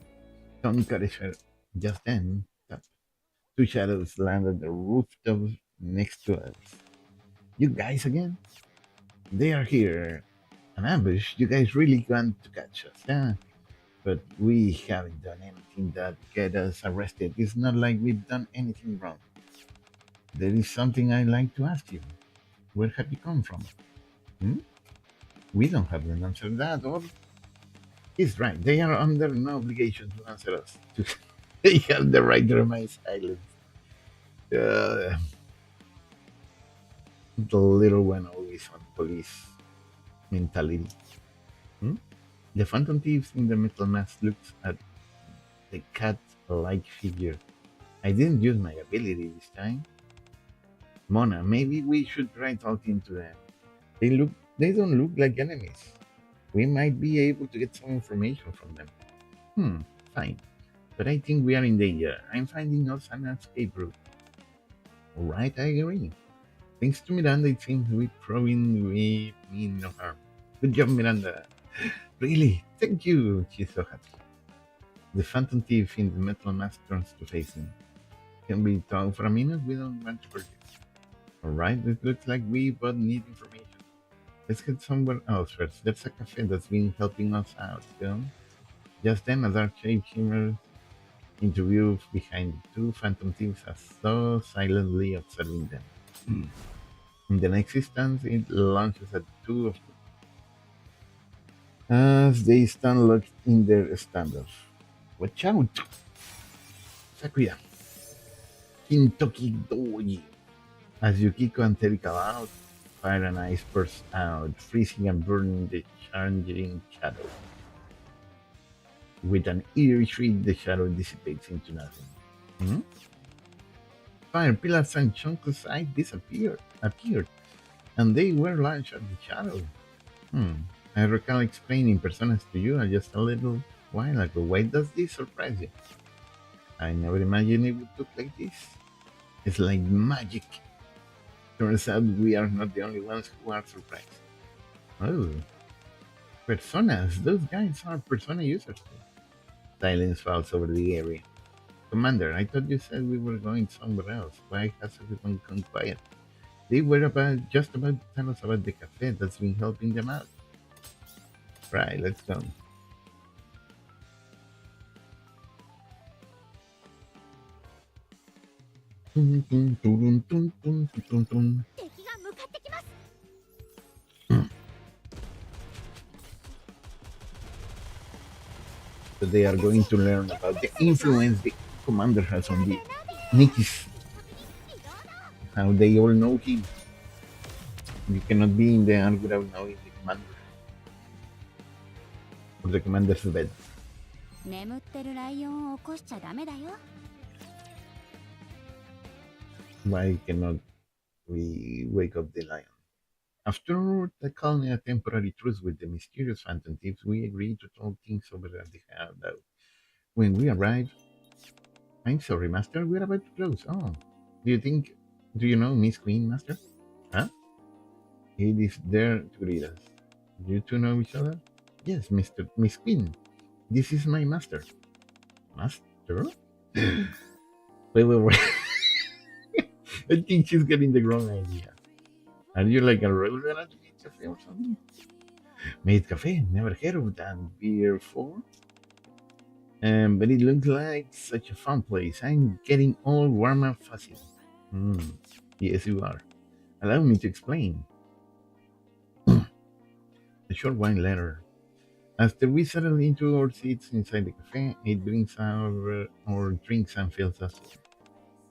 Tom cut his hair. Just then, tap, two shadows landed on the rooftop next to us. You guys again? They are here. An ambush? You guys really want to catch us, yeah? But we haven't done anything that get us arrested. It's not like we've done anything wrong. There is something I'd like to ask you. Where have you come from? Hmm? We don't have an answer to that, or he's right. They are under no obligation to answer us. They have the right to remain silent. Uh, the little one always on police mentality. Hmm? The phantom thieves in the metal mask looks at the cat-like figure. I didn't use my ability this time. Mona, maybe we should try talking to them. They don't look like enemies. We might be able to get some information from them. Fine. But I think we are in danger. I'm finding us an escape route. Alright, I agree. Thanks to Miranda, it seems we proving we mean no harm. Good job, Miranda. Really, thank you. She's so happy. The phantom thief in the metal mask turns to face him. Can we talk for a minute? We don't want to hurt you. Alright, it looks like we both need information. Let's get somewhere else first. There's a cafe that's been helping us out, Just then, a dark shape shimmers into view behind the two phantom thieves as though silently observing them. In the next instant, it launches at the two of them as they stand locked in their standoff. Watch out! Sakuya! Kintoki Doji! As Yukiko and Teddy call out, fire and ice burst out, freezing and burning the charging shadow. With an eerie shriek, the shadow dissipates into nothing. Hmm? Fire pillars and chunks of ice appeared, and they were launched at the shadow. I recall explaining personas to you just a little while ago. Why does this surprise you? I never imagined it would look like this. It's like magic. Turns out we are not the only ones who are surprised. Oh, personas. Those guys are persona users too. Silence falls over the area. Commander, I thought you said we were going somewhere else. Why has everyone gone quiet? They were just about to tell us about the cafe that's been helping them out. Right, let's go. Dun, dun, dun, dun, dun, dun, dun, dun. 敵が向かってきます。So they are going to learn about the influence the commander has on the Nikis, how they all know him. You cannot be in the ark without knowing the commander or the commander's bed. 眠ってるライオンを起こしちゃダメだよ。Why cannot we wake up the lion? After calling a temporary truce with the mysterious phantom thieves, we agreed to talk things over at the hideout. When we arrived, I'm sorry, Master, we're about to close. Oh, do you know Miss Queen, Master? Huh? He is there to greet us. You two know each other? Yes, Miss Queen. This is my master. Master? Wait. I think she's getting the wrong idea. Are you like a regular at Made Cafe or something? Made Cafe? Never heard of that beer before. But it looks like such a fun place. I'm getting all warm and fuzzy. Hmm. Yes, you are. Allow me to explain. A short while later, after we settle into our seats inside the cafe, it brings our drinks and fills us.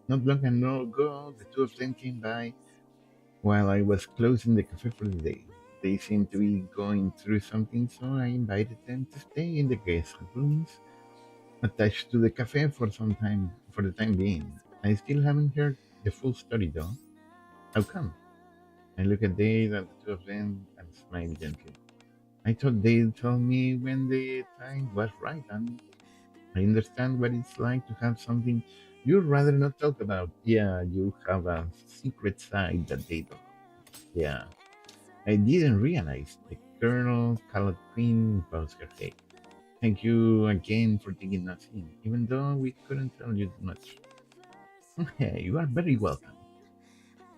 Not long ago, the two of them came by while I was closing the cafe for the day. They seemed to be going through something, so I invited them to stay in the guest rooms attached to the cafe for the time being. I still haven't heard the full story though. How come? I look at Dave and the two of them and smile gently. I thought they'd tell me when the time was right, and I understand what it's like to have something you'd rather not talk about. Yeah, you have a secret side that they don't. Yeah, I didn't realize the Colonel Colored Queen was her head. Thank you again for taking us in, even though we couldn't tell you much. Hey, you are very welcome.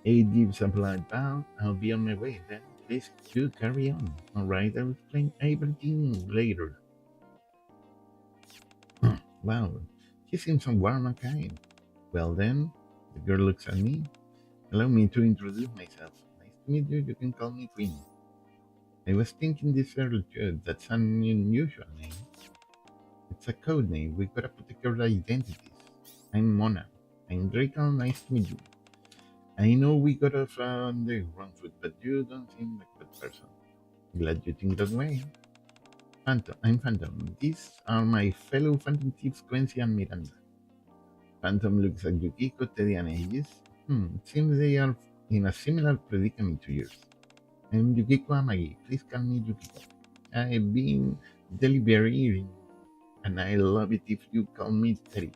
Aid gives a polite bow. I'll be on my way then. Please do carry on. All right, I'll explain everything later. Wow, she seems so warm and kind. Well then, the girl looks at me. Allow me to introduce myself. Nice to meet you. You can call me Queen. I was thinking this earlier too. That's an unusual name. It's a code name. We gotta protect our identities. I'm Mona. I'm Draco. Nice to meet you. I know we got off on the wrong foot, but you don't seem like a bad person. Glad you think that way. Phantom, I'm Phantom. These are my fellow Phantom thieves, Quincy and Miranda. Phantom looks at Yukiko, Teddy, and Aegis. It seems they are in a similar predicament to yours. I'm Yukiko Amagi. Please call me Yukiko. I've been deliberating, and I love it if you call me Teddy.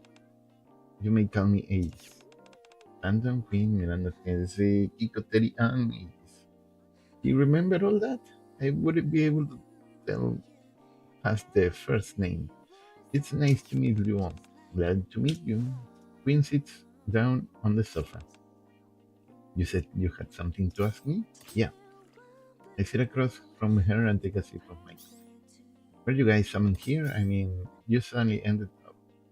You may call me Aegis. Phantom, Queen, Miranda, Quincy, Kiko, Teddy, and Aegis. Do you remember all that? I wouldn't be able to tell past the first name. It's nice to meet you all. Glad to meet you. Queen sits down on the sofa. You said you had something to ask me? Yeah. I sit across from her and take a sip of my coffee. Were you guys summoned here? I mean, you suddenly ended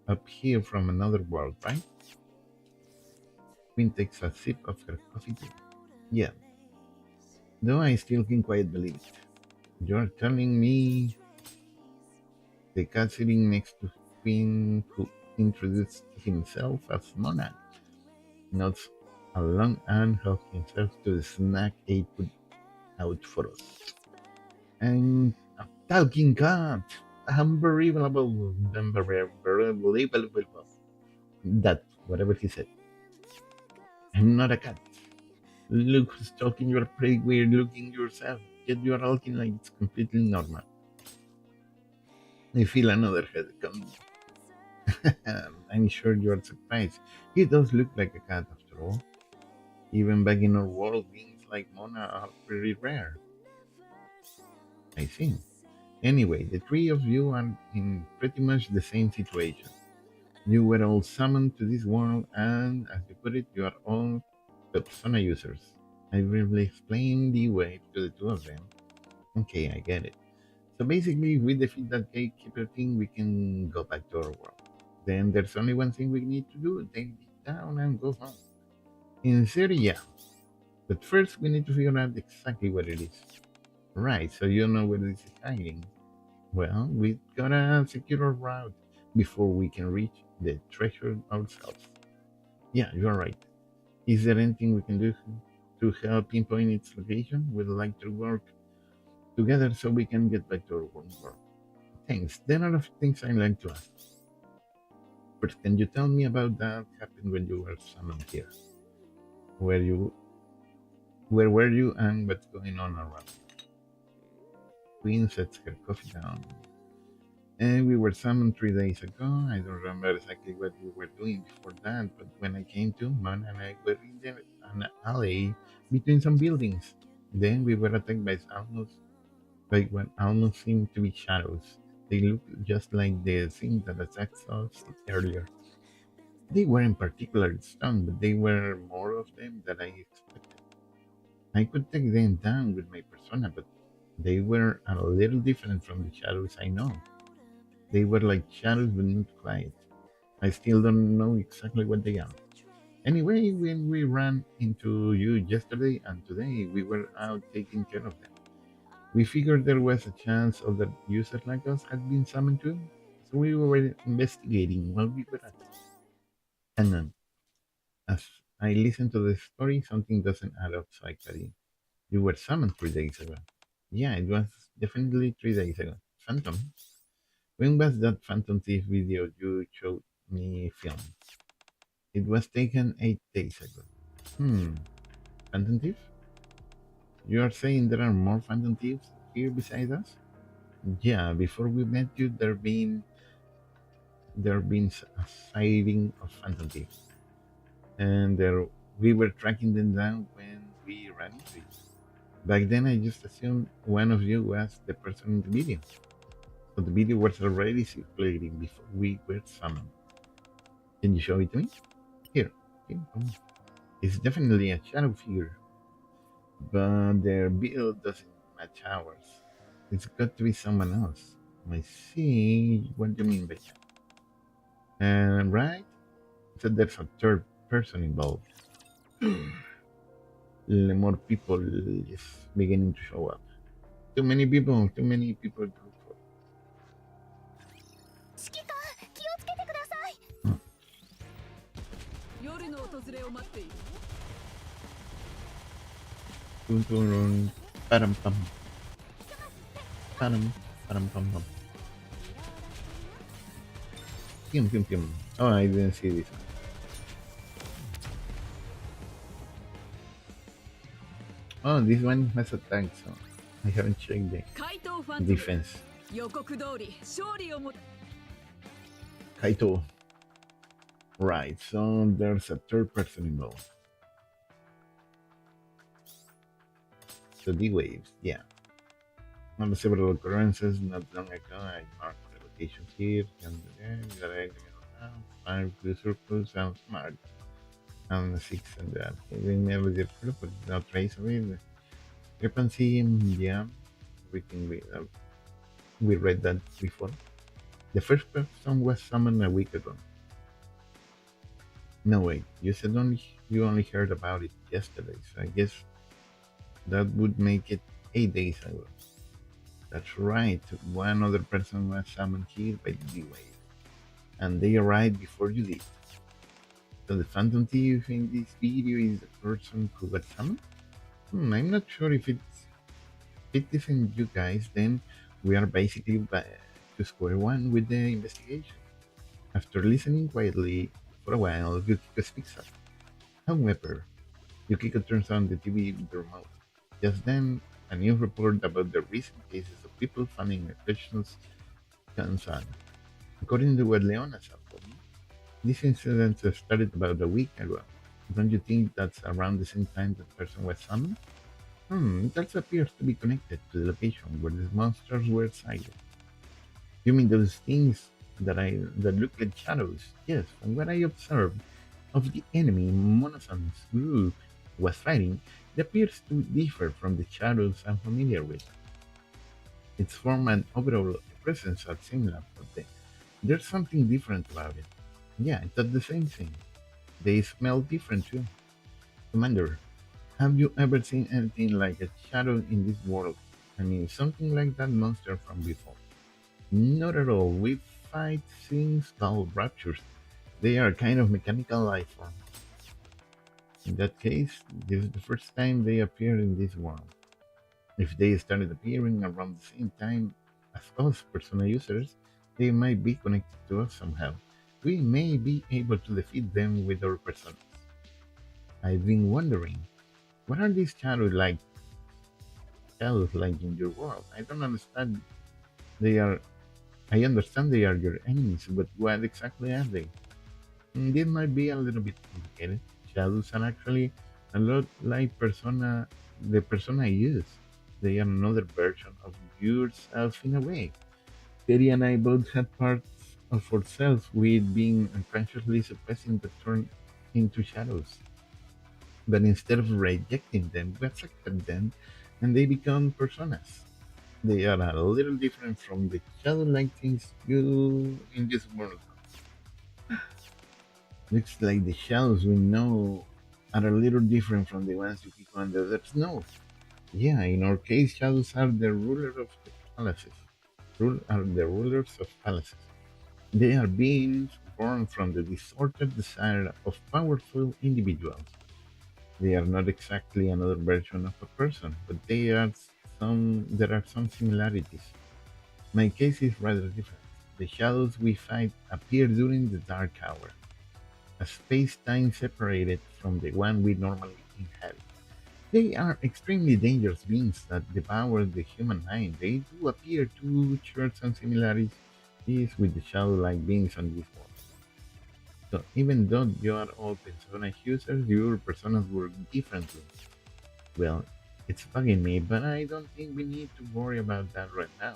up here from another world, right? Queen takes a sip of her coffee too. Yeah, though I still can't quite believe it. You're telling me the cat sitting next to Queen who introduced himself as Monarch nods along and helps himself to the snack he put out for us. And a talking cat! Unbelievable! Unbelievable! That, whatever he said. I'm not a cat. Look who's talking, you're pretty weird looking yourself, yet you're talking like it's completely normal. I feel another head coming. I'm sure you're surprised. He does look like a cat after all. Even back in our world, beings like Mona are pretty rare. I think. Anyway, the three of you are in pretty much the same situation. You were all summoned to this world, and as you put it, you are all persona users. I briefly explained the way to the two of them. Okay, I get it. So basically, if we defeat that gatekeeper thing, we can go back to our world. Then there's only one thing we need to do: take it down and go home. In theory, yeah. But first, we need to figure out exactly what it is. Right, so you know where this is hiding. Well, we gotta secure our route before we can reach the treasure ourselves. Yeah, you're right. Is there anything we can do to help pinpoint its location? We'd like to work together so we can get back to our own world. Thanks. There are a few things I'd like to ask. First, can you tell me about that happened when you were summoned here? Where you, where were you, and what's going on around you? Queen sets her coffee down. And we were summoned 3 days ago. I don't remember exactly what we were doing before that, but when I came to, Man and I were in an alley between some buildings. Then we were attacked by what almost seemed to be shadows. They looked just like the thing that attacked us earlier. They weren't particularly strong, but they were more of them than I expected. I could take them down with my persona, but they were a little different from the shadows I know. They were like shadows, but not quite. I still don't know exactly what they are. Anyway, when we ran into you yesterday and today, we were out taking care of them. We figured there was a chance other users like us had been summoned too, so we were investigating while we were at it. And then, as I listened to the story, something doesn't add up, so I cut in. You were summoned 3 days ago. Yeah, it was definitely 3 days ago. Phantom. When was that Phantom Thief video you showed me filmed? It was taken 8 days ago. Hmm. Phantom Thief? You are saying there are more Phantom Thieves here beside us? Yeah, before we met you, there been a sighting of Phantom Thieves, and we were tracking them down when we ran into you. Back then, I just assumed one of you was the person in the video, so the video was already circulating before we were summoned. Can you show it to me? Here. Okay, come on. It's definitely a shadow figure, but their build doesn't match ours. It's got to be someone else. I see what you mean by that. And right? So there's a third person involved. The more people is beginning to show up. Too many people to look for. 指揮官、気をつけてください。夜の訪れを待っている。Dun, dun, dun. Param pam. Param, param pam pam. Pium, pium, pium. Oh, I didn't see this one. Oh, this one has attack, so I haven't checked the 怪盗ファントム defense. 予告通り勝利をも Kaito. Right, so there's a third person involved. So the waves, yeah. On several occurrences not long ago, I marked the locations here and there that I around. 5 blue circles sounds smart. And 6 and that. We never get through, but no trace of it. Discrepancy, yeah. We can we read that before. The first person was summoned a week ago. No wait, you only heard about it yesterday, so I guess that would make it 8 days ago. That's right, one other person was summoned here by the D-Wave, and they arrived before you did. So the Phantom Thief in this video is the person who got summoned? I'm not sure if it isn't you guys, then we are basically back to square one with the investigation. After listening quietly for a while, Yukiko speaks up. However, Yukiko turns on the TV with the remote. Just then, a news report about the recent cases of people finding infections comes on. According to what Leona told me, these incidents started about a week ago. Don't you think that's around the same time that person was summoned? That appears to be connected to the location where the monsters were sighted. You mean those things that look like shadows? Yes, from what I observed of the enemy Monoson's group was fighting, it appears to differ from the shadows I'm familiar with. Its form and overall presence are similar, but there's something different about it. Yeah, it's not the same thing. They smell different too. Commander, have you ever seen anything like a shadow in this world? I mean, something like that monster from before. Not at all. We fight things called raptures. They are kind of mechanical life forms. In that case, this is the first time they appear in this world. If they started appearing around the same time as us Persona users, they might be connected to us somehow. We may be able to defeat them with our personas. I've been wondering, what are these shadows like in your world? I don't understand. They are. I understand they are your enemies, but what exactly are they? This might be a little bit complicated. Shadows are actually a lot like the persona I use. They are another version of yourself in a way. Terry and I both had parts of ourselves we'd been unconsciously suppressing that turn into shadows. But instead of rejecting them, we accepted them and they become personas. They are a little different from the shadow-like things you in this world. Looks like the shadows we know are a little different from the ones you pick on the others know. Yeah, in our case, shadows are the ruler of the palaces. Are the rulers of palaces. They are beings born from the disordered desire of powerful individuals. They are not exactly another version of a person, but there are some similarities. My case is rather different. The shadows we fight appear during the Dark Hour, a space-time separated from the one we normally inhabit. They are extremely dangerous beings that devour the human mind. They do appear to share some similarities with the shadow-like beings on this world. So even though you are all persona users, your personas work differently. Well, it's bugging me, but I don't think we need to worry about that right now.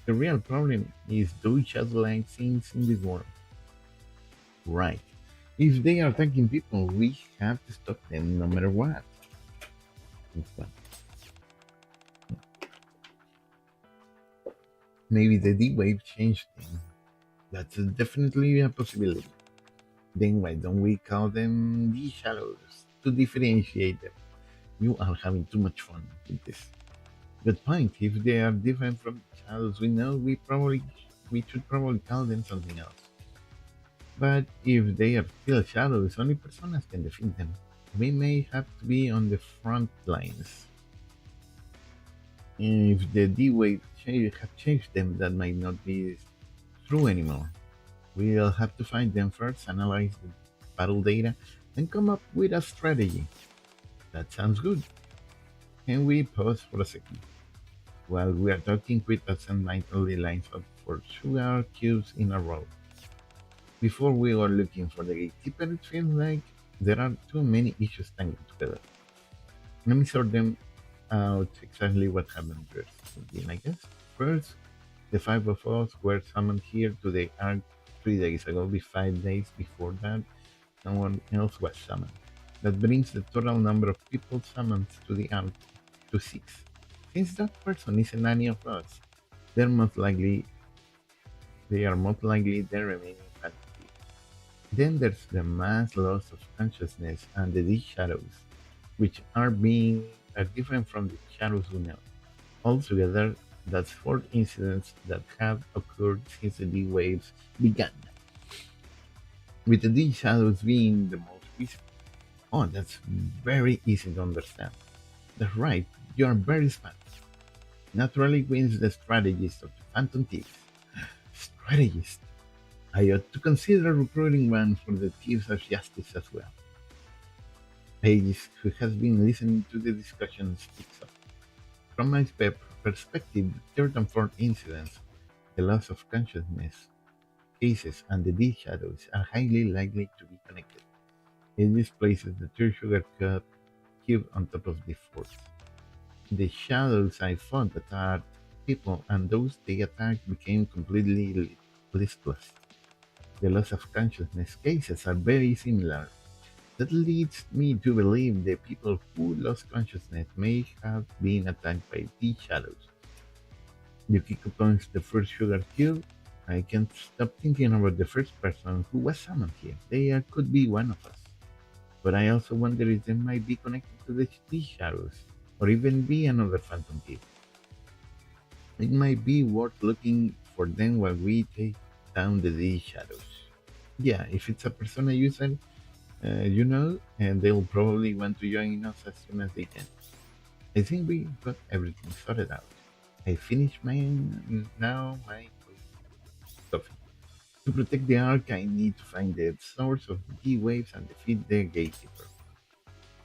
The real problem is those shadow-like things in this world. Right. If they are attacking people, we have to stop them no matter what. Well, maybe the D-Wave changed them. That's definitely a possibility. Then why don't we call them the shadows to differentiate them? You are having too much fun with this. Good point. If they are different from the shadows we know, we should probably call them something else. But if they are still shadows, only personas can defeat them. We may have to be on the front lines. If the D-Wave have changed them, that might not be true anymore. We'll have to find them first, analyze the battle data, and come up with a strategy. That sounds good. Can we pause for a second? While we are talking, quit us and mentally lines up for sugar cubes in a row. Before we were looking for the gatekeeper, it feels like there are too many issues tangled together. Let me sort them out exactly what happened first. Again, I guess. First, the five of us were summoned here to the Ark 3 days ago. 5 days before that, someone else was summoned. That brings the total number of people summoned to the Ark to six. Since that person isn't any of us, they're most likely they are most likely the remaining fantasy. Then there's the mass loss of consciousness and the deep shadows, which are different from the shadows we know. Altogether, that's four incidents that have occurred since the D waves began, with the D shadows being the most recent. Oh, that's very easy to understand. That's right, you are very smart. Naturally wins the strategist of the Phantom Thieves. Strategist. I ought to consider recruiting one for the Thieves of Justice as well. Paige, who has been listening to the discussion, speaks up. From my perspective, the third and fourth incidents, the loss of consciousness cases, and the D shadows are highly likely to be connected. It displaces the third sugar cube on top of the fourth. The shadows I fought attacked people, and those they attacked became completely listless. The loss of consciousness cases are very similar. That leads me to believe the people who lost consciousness may have been attacked by these shadows. Yukiko points the first sugar cube. I can't stop thinking about the first person who was summoned here. They could be one of us. But I also wonder if they might be connected to these shadows, or even be another phantom kid. It might be worth looking for them while we take down the D shadows. Yeah, if it's a persona user, and they'll probably want to join us as soon as they can. I think we got everything sorted out. I finished my coffee. To protect the Ark, I need to find the source of the D waves and defeat the gatekeeper.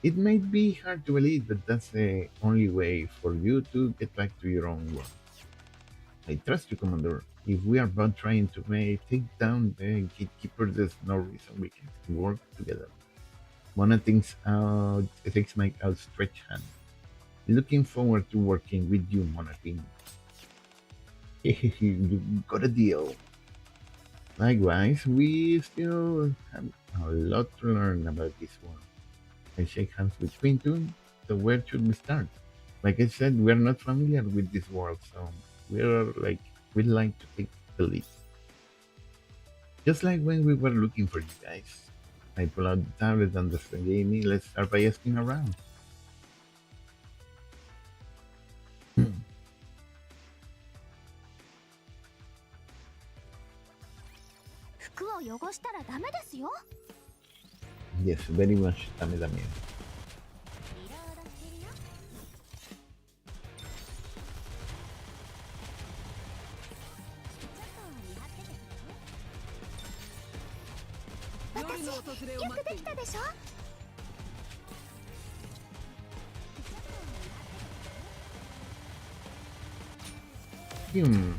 It might be hard to believe, but that's the only way for you to get back to your own world. I trust you, Commander. If we are both trying to take down the gatekeeper, there's no reason we can't work together. Mona takes my outstretched hand. Looking forward to working with you, Mona Queen. You got a deal. Likewise, we still have a lot to learn about this world. I shake hands with Quinton. So where should we start? Like I said, we're not familiar with this world, so we'd like to take the lead. Just like when we were looking for you guys. I pull out the tablet and the Spaghetti. Let's start by asking around. 服を汚したらダメですよ。 Yes, very much. Dame, dame. いろいろしてるよ。ちょっと見張っててくれる？私よくできたでしょ。 Hmm.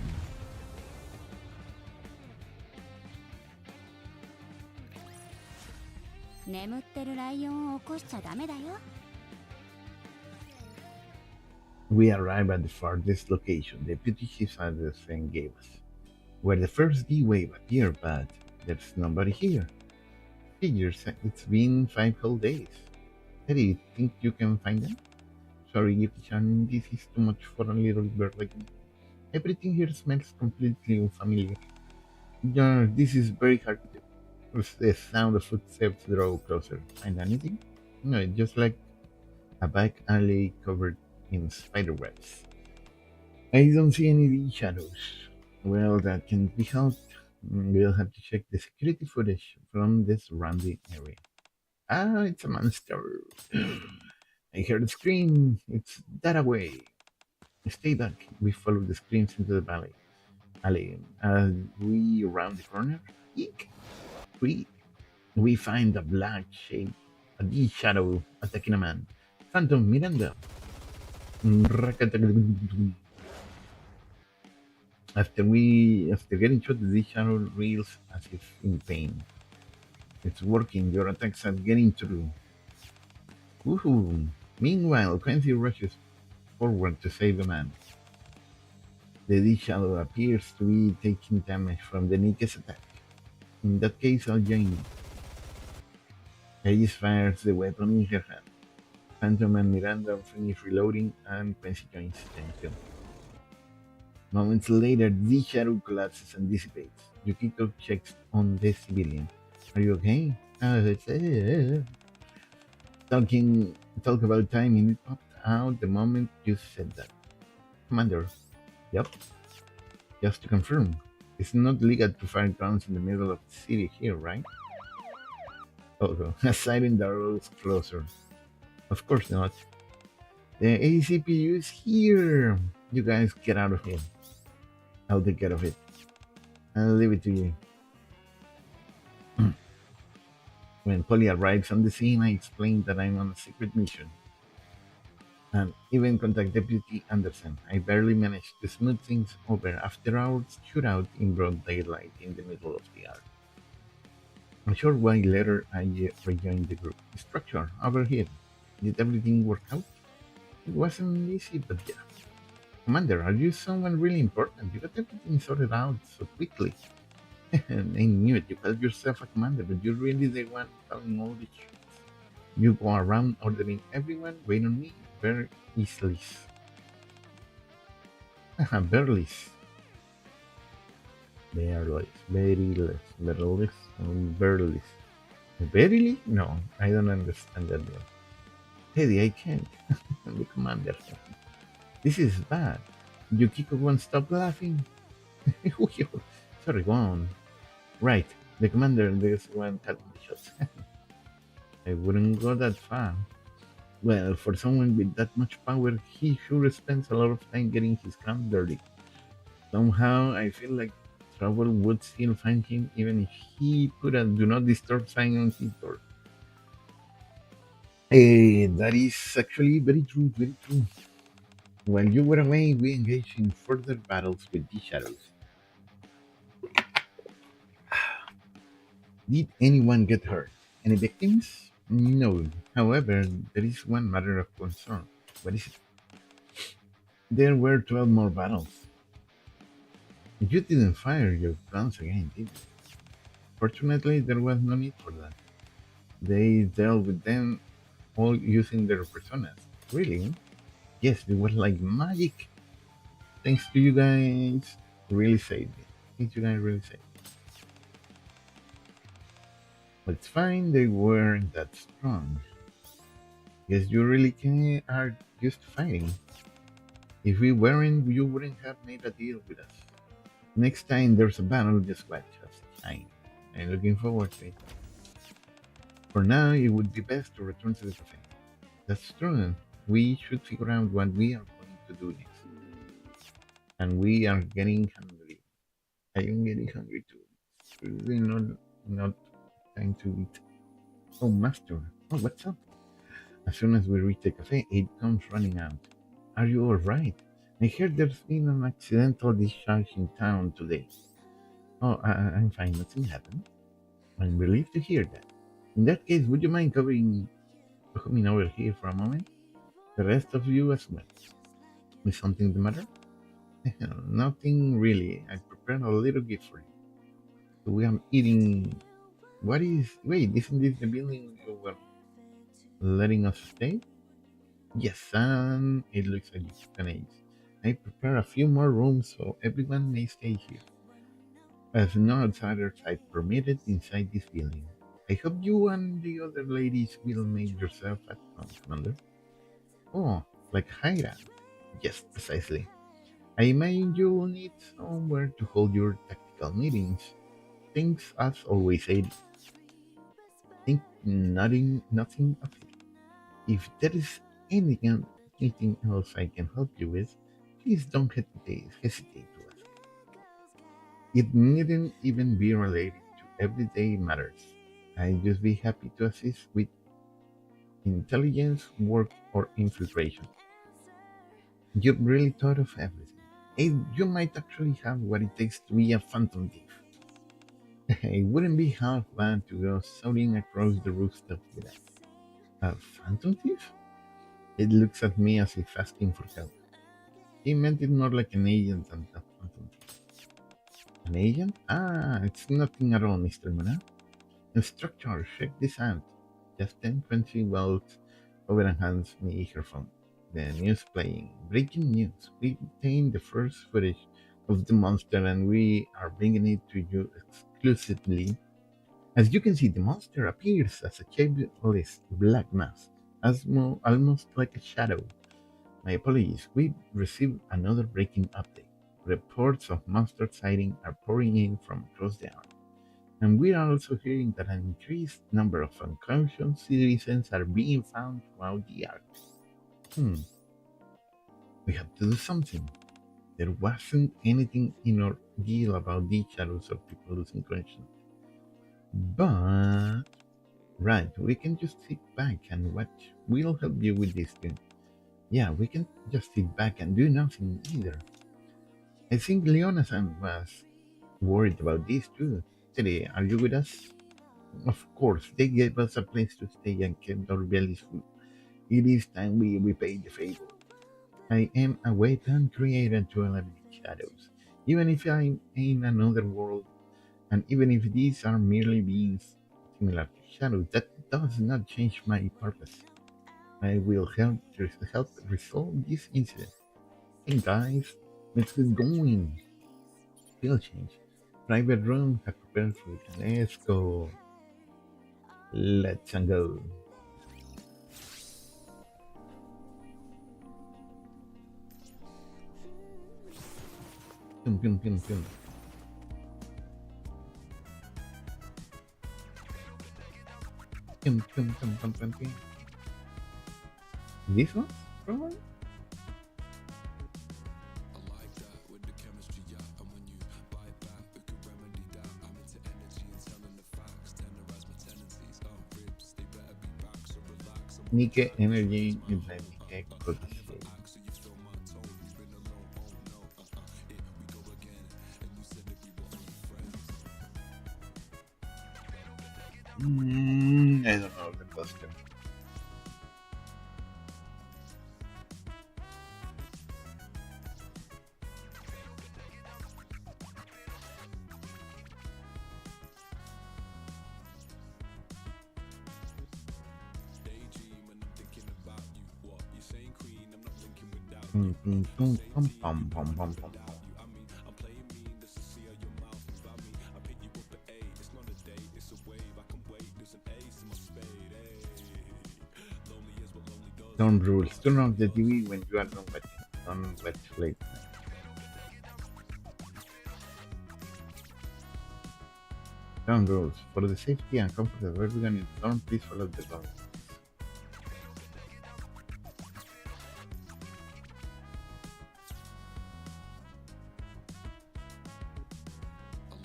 眠ってるライオンを起こしちゃダメだよ。 We arrive at the farthest location the Deputy Chief's address and gave us, where the first D wave appeared, but there's nobody here. Figures it's been 5 whole days. Eddie, think you can find them? Sorry, Yipi-chan, this is too much for a little bird like me. Everything here smells completely unfamiliar. Yeah, this is very hard to do. The sound of footsteps draw closer. Find anything? No, just like a back alley covered in spider webs. I don't see any shadows. Well, that can be helped. We'll have to check the security footage from the surrounding area. Ah, it's a monster. I heard a scream. It's that away. Stay back. We follow the screams into the valley. Alley. As we round the corner, eek, we we find a black shape, a deep shadow attacking a man. Phantom Miranda. After getting shot, the shadow reels as if in pain. It's working. Your attacks are getting through. Woohoo! Meanwhile, Quincy rushes forward to save the man. The D shadow appears to be taking damage from the Nika's attack. In that case, I'll join you. Aegis fires the weapon in her hand. Phantom and Miranda finish reloading, and Quincy joins them too. Moments later, the shadow collapses and dissipates. Yukiko checks on the civilian. Are you okay? Talking talk about timing. It popped out the moment you said that. Commander. Yep. Just to confirm. It's not legal to fire guns in the middle of the city here, right? Oh, a siren draws closer. Of course not. The ACPU is here. You guys get out of here. I'll take care of it. I'll leave it to you. When Polly arrives on the scene, I explain that I'm on a secret mission. And even contact Deputy Anderson. I barely managed to smooth things over after our shootout in broad daylight in the middle of the arc. A short while later, I rejoined the group. Structure, over here. Did everything work out? It wasn't easy, but yeah. Commander, are you someone really important? You got everything sorted out so quickly. And I knew it. You call yourself a commander, but you're really the one calling all the shots. You go around ordering everyone, wait on me, very easily. Barely. Barely. Very less. Barely. Barely. Barely? No, I don't understand that word. Teddy, I can't. I'm the commander. This is bad. Yukiko won't stop laughing. Sorry, go on. Right, the commander, there's one calling the shots. I wouldn't go that far. Well, for someone with that much power, he sure spends a lot of time getting his hands dirty. Somehow, I feel like trouble would still find him even if he put a do not disturb sign on his door. That is actually very true, very true. While you were away, we engaged in further battles with the shadows. Did anyone get hurt? Any victims? No. However, there is one matter of concern. What is it? There were 12 more battles. You didn't fire your guns again, did you? Fortunately, there was no need for that. They dealt with them all using their personas. Really? Yes, it was like magic. Thanks to you guys, really saved me. Thanks, you guys really saved me. But it's fine, they weren't that strong. Guess you really can are just fighting. If we weren't, you wouldn't have made a deal with us. Next time there's a battle, just watch us shine. I'm looking forward to it. For now, it would be best to return to the cafe. That's true. We should figure out what we are going to do next. And we are getting hungry. I am getting hungry too. It's really not time to eat. Oh, master. Oh, what's up? As soon as we reach the cafe, it comes running out. Are you all right? I heard there's been an accidental discharge in town today. Oh, I'm fine. Nothing happened. I'm relieved to hear that. In that case, would you mind coming over here for a moment? The rest of you as well. Is something the matter? Nothing really. I prepared a little gift for you. So we are eating. What is? Wait, isn't this the building you were letting us stay? Yes, and it looks like it's finished. I prepare a few more rooms so everyone may stay here, as no outsiders are permitted inside this building. I hope you and the other ladies will make yourself at home, Commander. Oh, like Hyra. Yes, precisely. I imagine you will need somewhere to hold your tactical meetings. Things, as always said, think nothing of it. If there is anything else I can help you with, please don't hesitate to ask. It needn't even be related to everyday matters. I'd just be happy to assist with intelligence work or infiltration. You've really thought of everything. You might actually have what it takes to be a phantom thief. It wouldn't be half bad to go soaring across the rooftop with us. A phantom thief? It looks at me as if asking for help. He meant it more like an agent than a phantom thief. An agent? Ah, it's nothing at all, Mr. Muna. Instructor, check this out. Just then Quincy walks over and hands me her phone. The news playing. Breaking news. We obtained the first footage of the monster and we are bringing it to you exclusively. As you can see, the monster appears as a shapeless black mass, almost like a shadow. My apologies, we received another breaking update. Reports of monster sighting are pouring in from across the island. And we are also hearing that an increased number of unconscious citizens are being found throughout the arc. Hmm, we have to do something. There wasn't anything in our deal about the shadows of people losing consciousness. But, right, we can just sit back and watch. We'll help you with this too. Yeah, we can just sit back and do nothing either. I think Leona-san was worried about this too. Today, are you with us? Of course, they gave us a place to stay and kept our bellies full. It is time we repay the favor. I am a weapon created to eliminate shadows. Even if I'm in another world, and even if these are merely beings similar to shadows, that does not change my purpose. I will help resolve this incident. Hey guys, let's get going. Field change. Private room, have prepared food. Let's go. Let's go. Pum, pum, pum, pum. Pum, pum, pum, pum, pum, pum. This one? Probably? Nike Energy in my Nike Codicil. I don't know the costume. Pum, pum, pum, pum, pum, pum, pum, pum, pum. Don't rules. Turn off the TV when you are done watching. Don't watch late night. Ground rules. For the safety and comfort of everyone in the dorm, please follow the law.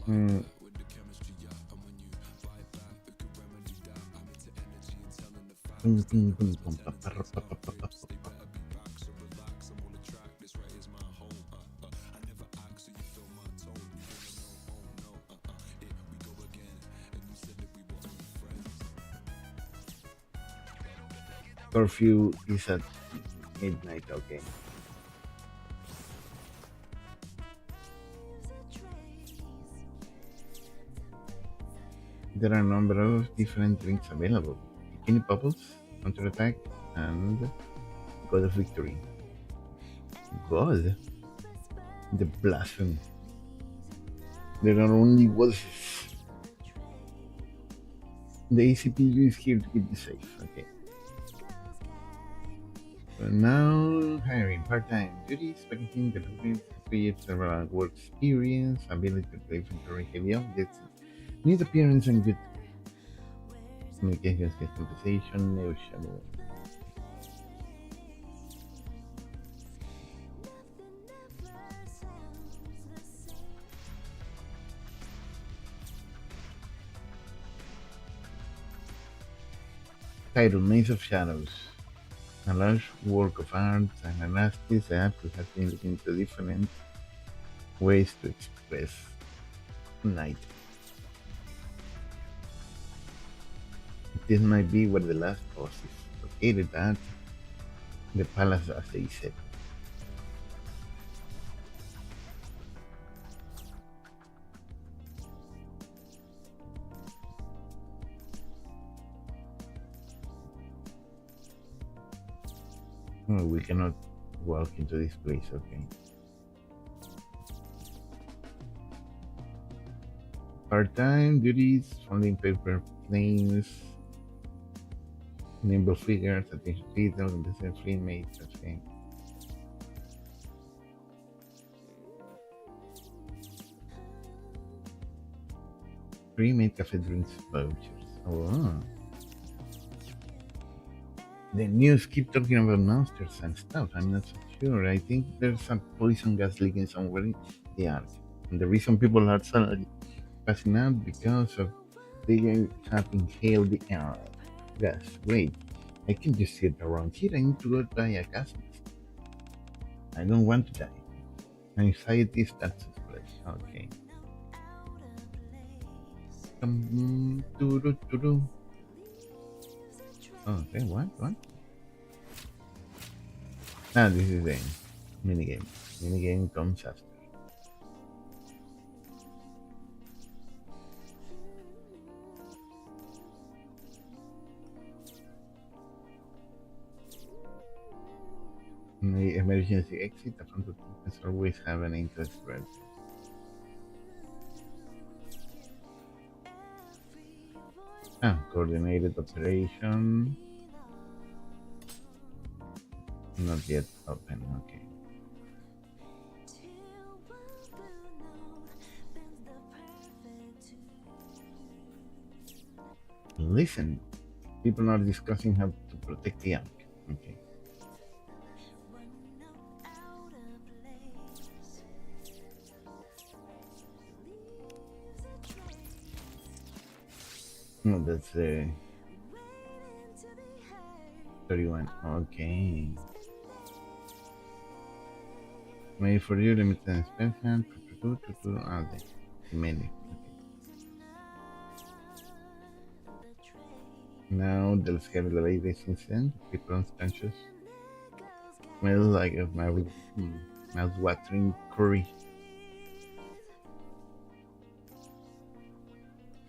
Mm. Pum, pum, pum, pum, pa, pa, ra, pa, pa, pa, pa, pa, pa. Curfew is at midnight, okay. There are a number of different drinks available. Bikini Bubbles, Counterattack, and God of Victory. God? The blasphemy. There are only voices. The ACPU is here to keep you safe. Okay. So now hiring part-time duties, packaging, delivery, 3 years several work experience, ability to play inventory heavy objects, neat appearance and good communications, customization, negotiable. Title: Maze of Shadows. A large work of art and an artist who has been looking into different ways to express night. This might be where the last boss is located at, the palace as they said. Oh, we cannot walk into this place, okay. Part-time duties, folding paper planes, nimble figures, attention to detail, and the free mates, okay. Pre-made cafe drinks vouchers. Oh. The news keep talking about monsters and stuff. I'm not so sure. I think there's a poison gas leaking somewhere in the ark. And the reason people are suddenly passing out because of they have inhaled the air gas. Wait, I can just sit around here. I need to go buy a gas mask. I don't want to die. Anxiety starts to spread. Okay. Doo-doo-doo-doo. Okay, what? What? Ah, this is a minigame. Minigame comes after. In the emergency exit, the front of must always have an interest rate. Ah, coordinated operation. Not yet open. Okay. Listen, people are discussing how to protect the young. Okay. No, that's 31. Okay. Maybe for you, limited expansion. Ah, the menu. Okay. Now let's have the latest incident. People unconscious. Smells like a mouth-watering curry.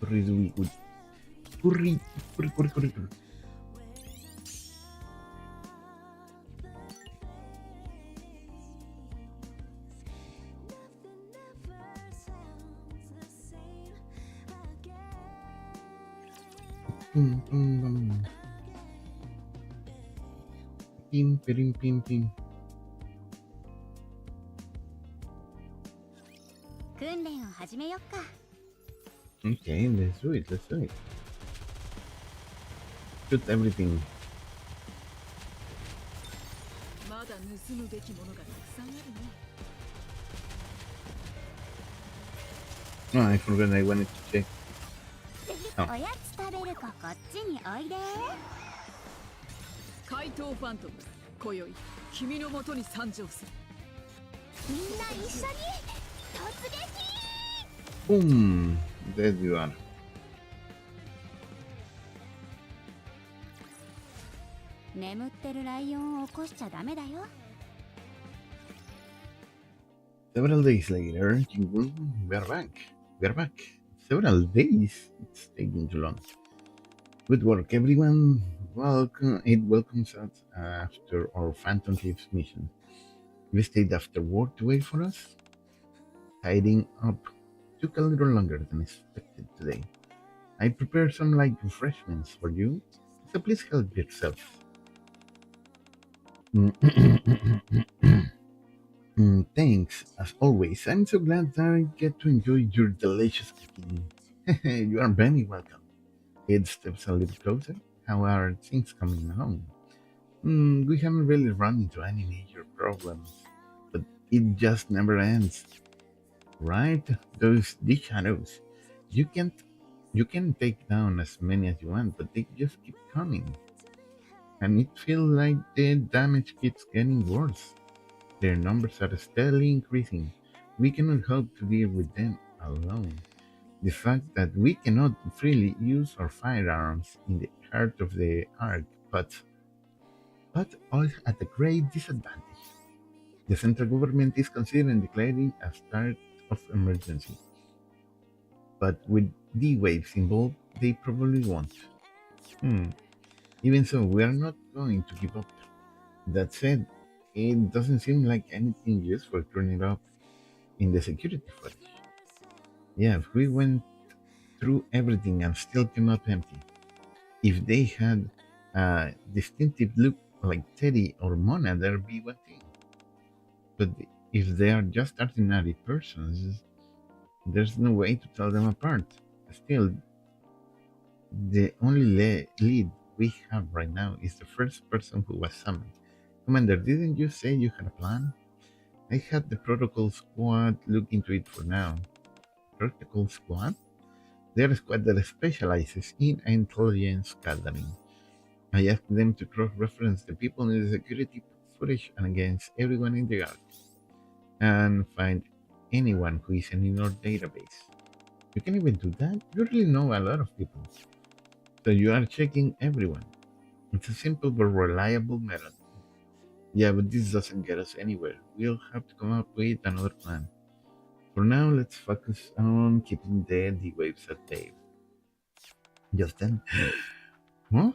Curry is really good. Curry, curry, curry, curry, curry. Pum, pum, pum. Pim, pim, pim, pim. 訓練を始めよっか。 Okay, let's do it. Let's do it. Shoot everything. まだ盗むべきものがたくさんあるね。Oh, I forgot I wanted to check. おやつ食べる子こっちにおいで。怪盗ファントム、今宵君のもとに参上する。みんな一緒に突撃。 Boom! There you are. 眠ってるライオンを起こしちゃダメだよ。 Several days later, we're back. We're back. Several days. It's taking too long. Good work, everyone. Welcome. It welcomes us after our Phantom Thieves mission. You stayed after work to wait for us. Tidying up took a little longer than expected today. I prepared some light refreshments for you, so please help yourself. Thanks, as always. I'm so glad that I get to enjoy your delicious cooking. You are very welcome. It steps a little closer. How are things coming along? We haven't really run into any major problems, but it just never ends, right? These shadows. You can't you can take down as many as you want, but they just keep coming. And it feels like the damage keeps getting worse. Their numbers are steadily increasing. We cannot hope to deal with them alone. The fact that we cannot freely use our firearms in the heart of the arc puts us at a great disadvantage. The central government is considering declaring a state of emergency, but with D waves involved, they probably won't. Hmm. Even so, we are not going to give up. That said, it doesn't seem like anything useful turning up in the security footage. Yeah, if we went through everything and still came out empty. If they had a distinctive look like Teddy or Mona, there'd be one thing. But if they are just ordinary persons, there's no way to tell them apart. Still, the only lead we have right now is the first person who was summoned. Commander, didn't you say you had a plan? I had the protocol squad look into it for now. Protocol squad? They're a squad that specializes in intelligence gathering. I asked them to cross-reference the people in the security footage and against everyone in the arc, and find anyone who isn't in our database. You can even do that? You really know a lot of people. So you are checking everyone. It's a simple but reliable method. Yeah, but this doesn't get us anywhere. We'll have to come up with another plan. For now, let's focus on keeping the waves at bay. Just then, huh?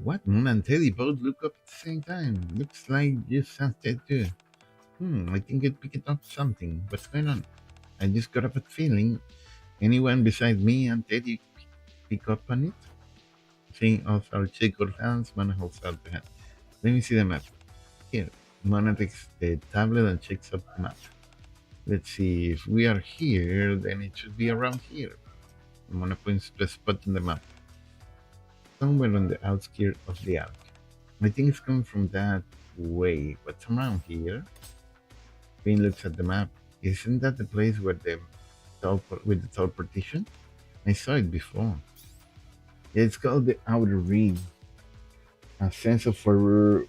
What? Moon and Teddy both look up at the same time. Looks like you sensed it too. I think it picked up something. What's going on? I just got a bad feeling. Anyone besides me and Teddy pick up on it? Seeing us, I'll shake our hands. Mana holds out the hand. Let me see the map. Here. Mana takes the tablet and checks up the map. Let's see. If we are here, then it should be around here. Mana points to a spot in the map. Somewhere on the outskirts of the arc. I think it's coming from that way. What's around here? Finn looks at the map. Isn't that the place where with the teleportation? I saw it before. It's called the Outer Ring. A sense of foreboding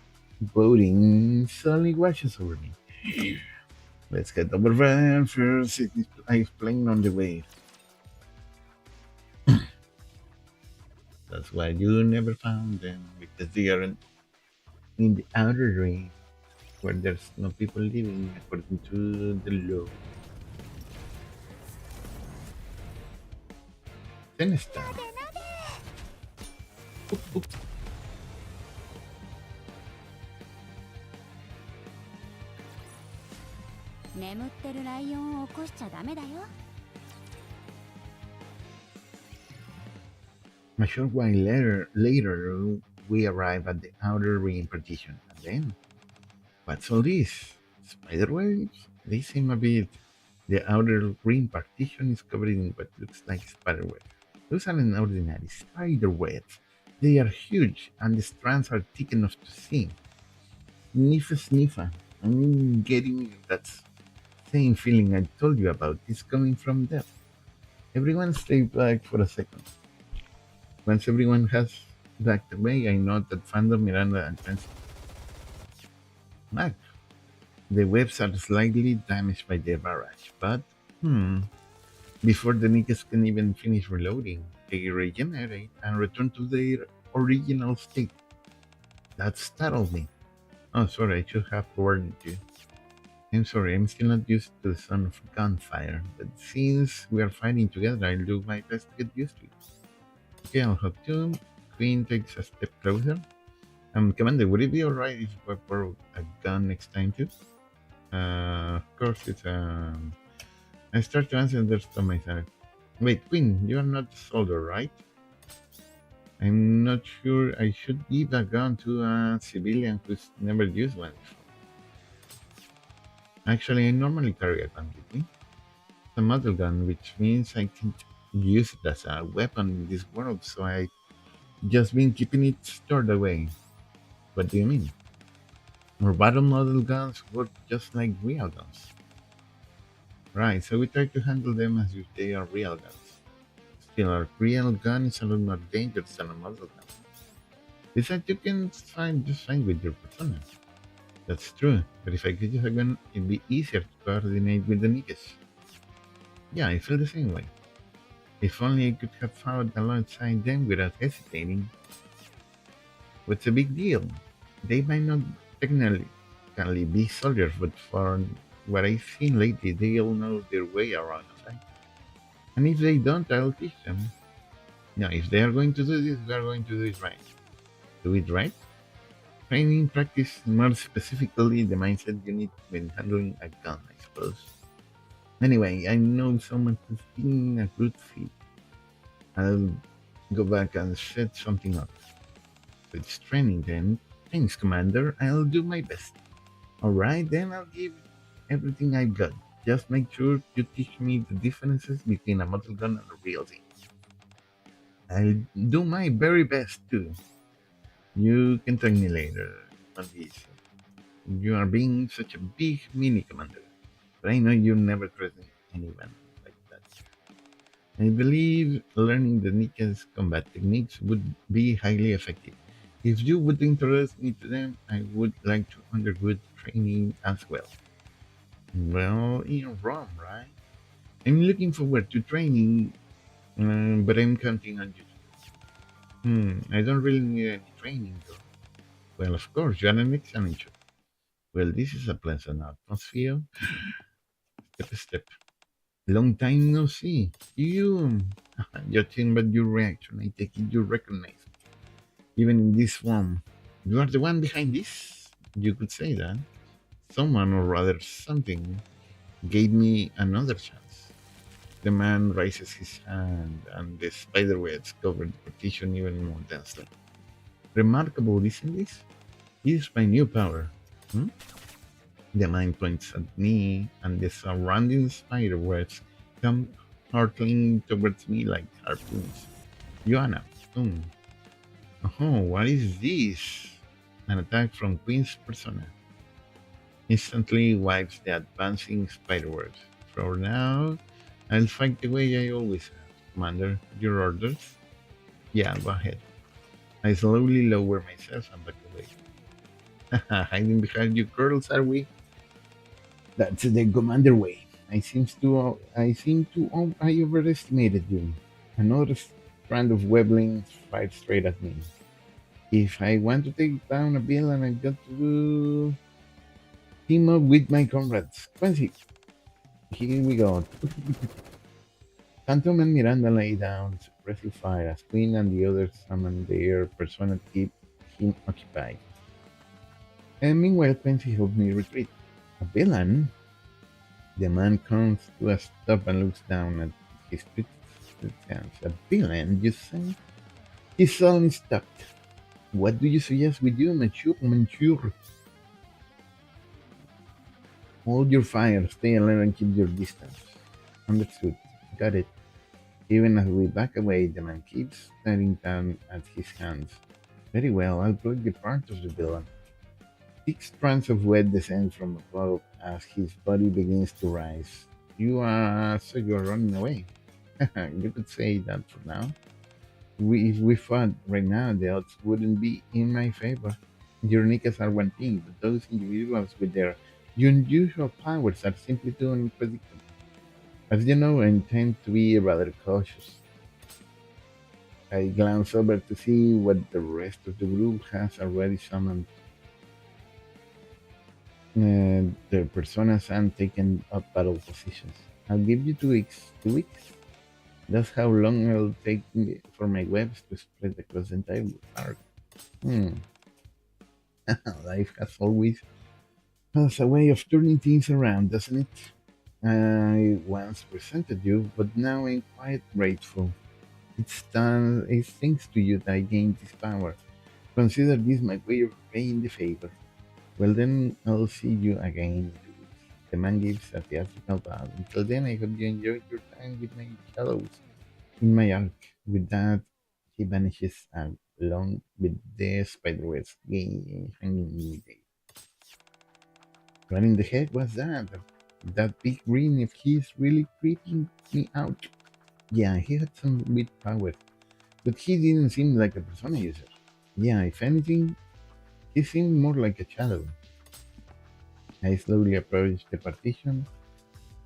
suddenly washes over me. Let's get over there first. I'm playing on the way. That's why you never found them, because they are in the outer ring where there's no people living according to the law. Then está. 眠ってるライオンを起こしちゃダメだよ。A short while later, we arrive at the outer ring partition. And then, what's all this? Spiderwebs? They seem a bit. The outer ring partition is covered in what looks like spiderwebs. Those aren't ordinary spiderwebs. They are huge, and the strands are thick enough to see. Sniffa sniffa. I'm getting that same feeling I told you about. It's coming from depth. Everyone stay back for a second. Once everyone has backed away, I know that Fandom, Miranda, and Prince back. The webs are slightly damaged by the barrage, but before the niggas can even finish reloading, they regenerate and return to their original state. That startled me. Oh, sorry, I should have warned you. I'm sorry, I'm still not used to the sound of gunfire, but since we are fighting together, I'll do my best to get used to it. Okay, I'll help you. Queen takes a step closer. Commander, would it be alright if I borrow a gun next time too? Of course, it's I start to answer this to myself. Wait, Queen, you are not a soldier, right? I'm not sure I should give a gun to a civilian who's never used one before. Actually, I normally carry a gun with me. It's a model gun, which means I can't use it as a weapon in this world, so I just been keeping it stored away. What do you mean? Our battle model guns work just like real guns. Right, so we try to handle them as if they are real guns. Still, a real gun is a lot more dangerous than a model gun. Besides, you can find just fine with your persona. That's true, but if I could use a gun, it'd be easier to coordinate with the niggas. Yeah, I feel the same way. If only I could have fought alongside them without hesitating. What's the big deal? They might not technically be soldiers, but for what I've seen lately, they all know their way around a fight. And if they don't, I'll teach them. Now, if they are going to do this, we are going to do it right. Do it right? Training practice, more specifically, the mindset you need when handling a gun, I suppose. Anyway, I know someone who's been a good fit. I'll go back and set something up. With training then. Thanks, Commander. I'll do my best. Alright, then I'll give everything I've got. Just make sure you teach me the differences between a model gun and a real thing. I'll do my very best too. You can thank me later, Mantis. You are being such a big mini commander. But I know you never trust anyone like that. I believe learning the Nika's combat techniques would be highly effective. If you would introduce me to them, I would like to undergo training as well. Well, in Rome, right? I'm looking forward to training, but I'm counting on you. I don't really need any training though. Well, of course, you're an excellent shot. Well, this is a pleasant atmosphere. Step, step. Long time no see. You, judging by your reaction, I take it you recognize me. Even in this form, you are the one behind this. You could say that. Someone, or rather something, gave me another chance. The man raises his hand, and the spiderwebs cover the partition even more densely. Remarkable, isn't this? This is my new power. Hmm? The man points at me, and the surrounding spiderwebs come hurtling towards me like harpoons. Joanna, boom. Oh, what is this? An attack from Queen's persona. Instantly wipes the advancing spiderwebs. For now, I'll fight the way I always have. Commander, your orders? Yeah, go ahead. I slowly lower myself and back away. Hiding behind you girls, are we? That's the commander way. I overestimated you. Another strand of weblings fired straight at me. If I want to take down a villain, I got to team up with my comrades. Quincy, here we go. Phantom and Miranda lay down suppressive fire as Queen and the others summoned their persona to keep him occupied. And meanwhile, Quincy helped me retreat. A villain? The man comes to a stop and looks down at his twisted hands. A villain, you say? His son stopped. What do you suggest we do, Monsieur? Hold your fire, stay alert, and keep your distance. Understood. Got it. Even as we back away, the man keeps staring down at his hands. Very well, I'll plug the part of the villain. Six strands of wet descend from above as his body begins to rise. So you are running away. You could say that for now. If we fought right now, the odds wouldn't be in my favor. Your knickers are one thing, but those individuals with their unusual powers are simply too unpredictable. As you know, I tend to be rather cautious. I glance over to see what the rest of the group has already summoned. Their personas and taken up battle positions. I'll give you 2 weeks. 2 weeks? That's how long it'll take me for my webs to spread across the entire arc. Hmm. Life has a way of turning things around, doesn't it? I once resented you, but now I'm quite grateful. It's thanks to you that I gained this power. Consider this my way of paying the favor. Well, then I'll see you again in 2 weeks. The man gives a theatrical bow. Until then, I hope you enjoyed your time with my shadows in my arc. With that, he vanishes along with the spiderwebs hanging in midair. What in the heck was that? That big grin of his really creeping me out. Yeah, he had some weird power, but he didn't seem like a persona user. Yeah, if anything, he seemed more like a shadow. I slowly approached the partition.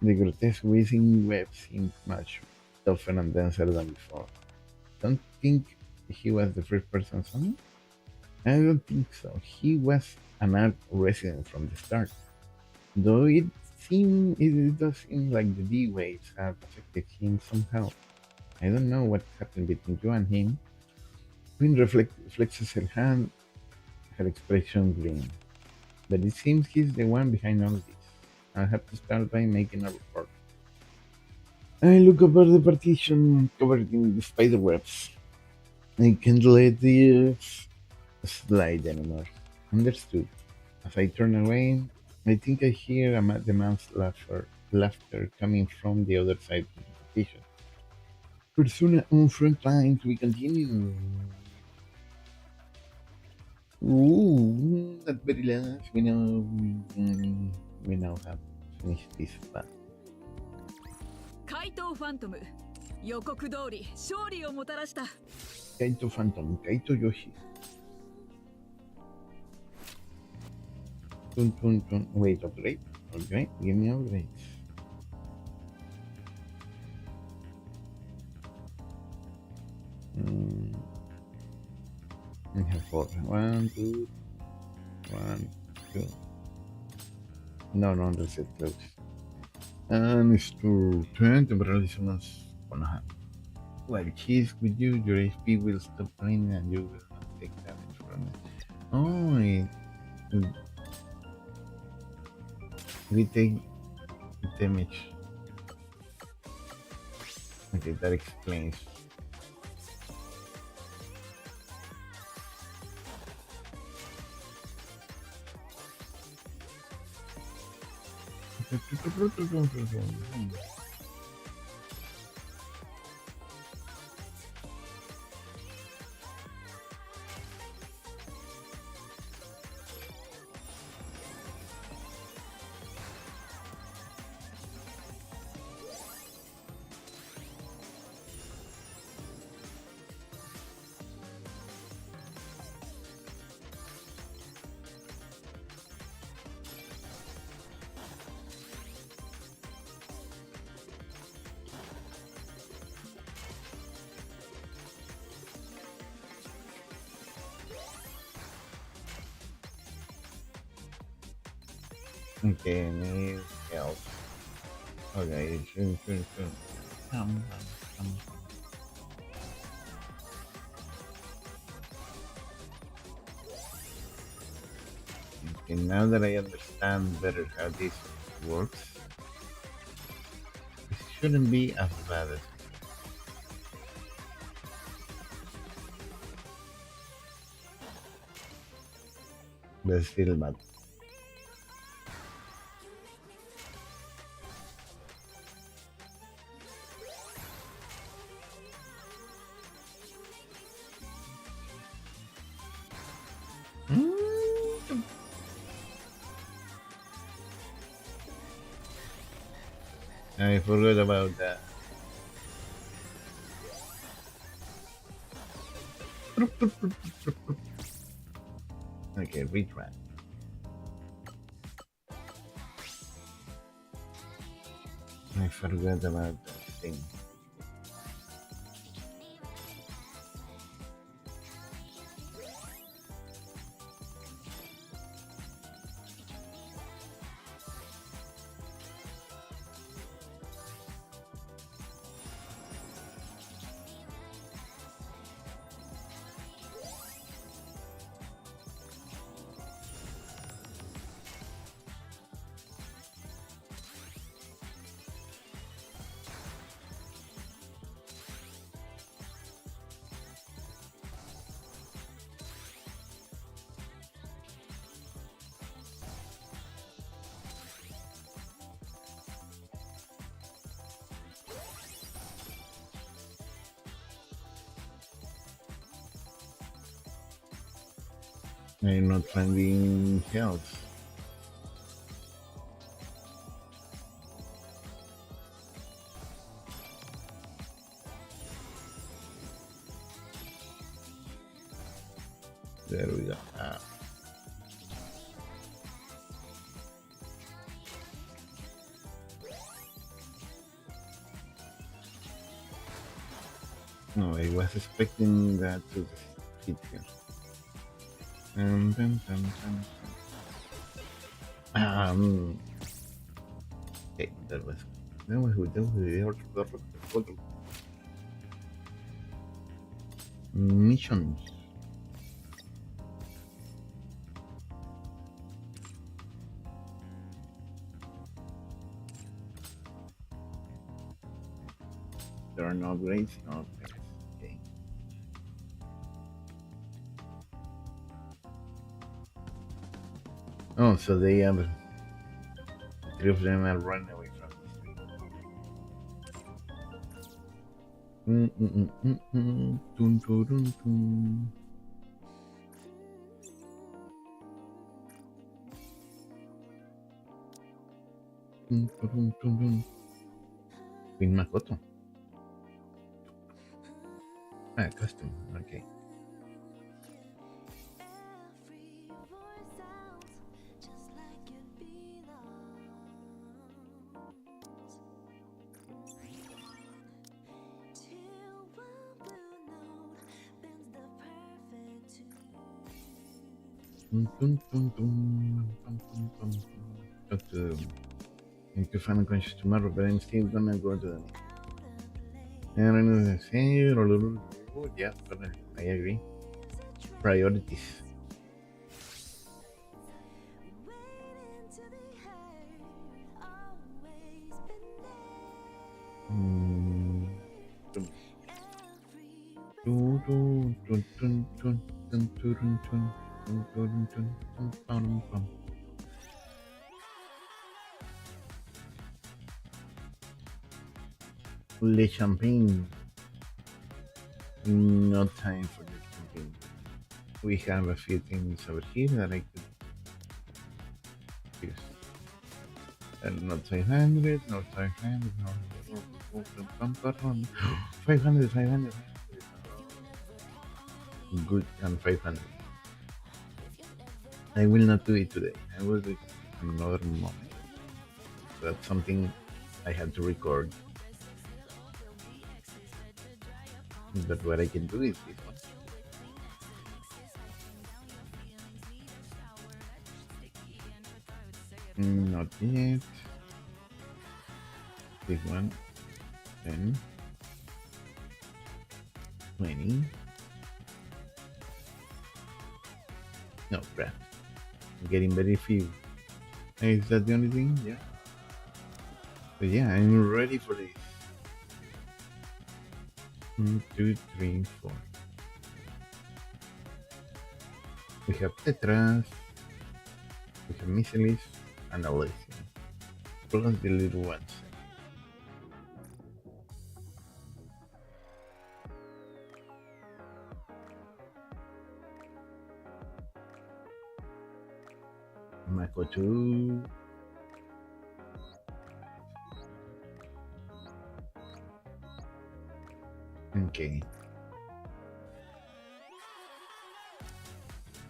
The grotesque whizzing web seemed much tougher and denser than before. Don't think he was the first person summoned? I don't think so. He was an art resident from the start. Though it does seem like the D waves have affected him somehow. I don't know what happened between you and him. Queen flexes her hand, her expression grim. But it seems he's the one behind all this. I'll have to start by making a report. I look over the partition covered in the spider webs. I can't let this slide anymore. Understood. As I turn away, I think I hear the man's laughter coming from the other side of the partition. Persona on front lines, we continue. Ooh, at very last, we now have finished this battle. 怪盗ファントム予告通り勝利をもたらした Kaito Phantom, Kaito Yoshi. Tun, tun, tun. Wait, upgrade? Okay, give me upgrades. I have four. One, two, one, two. No, no, that's it. Close. And it's to turn temporarily someone's gonna have. While she's with you, your HP will stop draining and you will not take damage from it. Oh, we take damage. Okay, that explains. Okay, need help. Okay, sure. Come. Okay, now that I understand better how this works, it shouldn't be as bad as but still bad. Mm, I forgot about that. Okay, retry. I forgot about that thing. I'm not finding health. There we go. No, I was expecting that to hit here. Um, okay, that was missions. There are no upgrades, no upgrades. Okay. Oh, so they have three of them are running away from this tree. Dun, dun, dun, dun. Dun, dun, dun, dun. Queen Makoto. Ah, custom. Okay. Dun, dun, dun, dun, dun, dun, dun, dun. go to into Fun and Conscious tomorrow, but I'm still gonna go to the meeting. And I'm gonna say, yeah, but I agree. Priorities. Mm. Le champagne. No time for the champagne. We have a few things over here that I could use. Not 500, not 500, no. 500, 500. Good, and 500. I will not do it today. I will do it another moment. That's something I had to record. But what I can do is this one. Not yet. This one. 10. 20. No, crap. I'm getting very few. Is that the only thing? Yeah. But yeah, I'm ready for this. 1, 2, 3, 4. We have Tetras. We have Missilis and Alessia. Plus the little ones. Mako 2. Okay.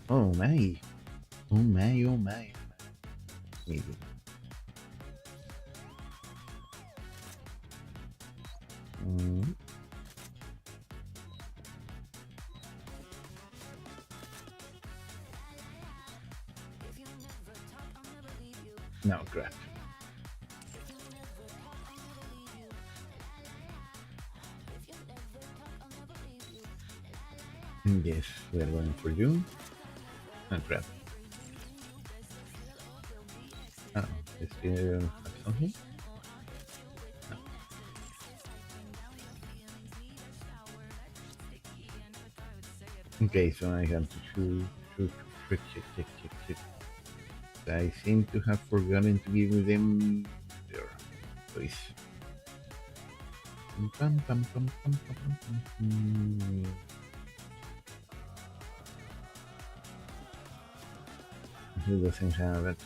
Oh my. Oh my, oh my. Maybe. Mm. No, crap. Yes, we are going for you. No, crap. Oh, is there something? No. Okay, so I have to choose, check. I seem to have forgotten to give them their voice. Who doesn't have it?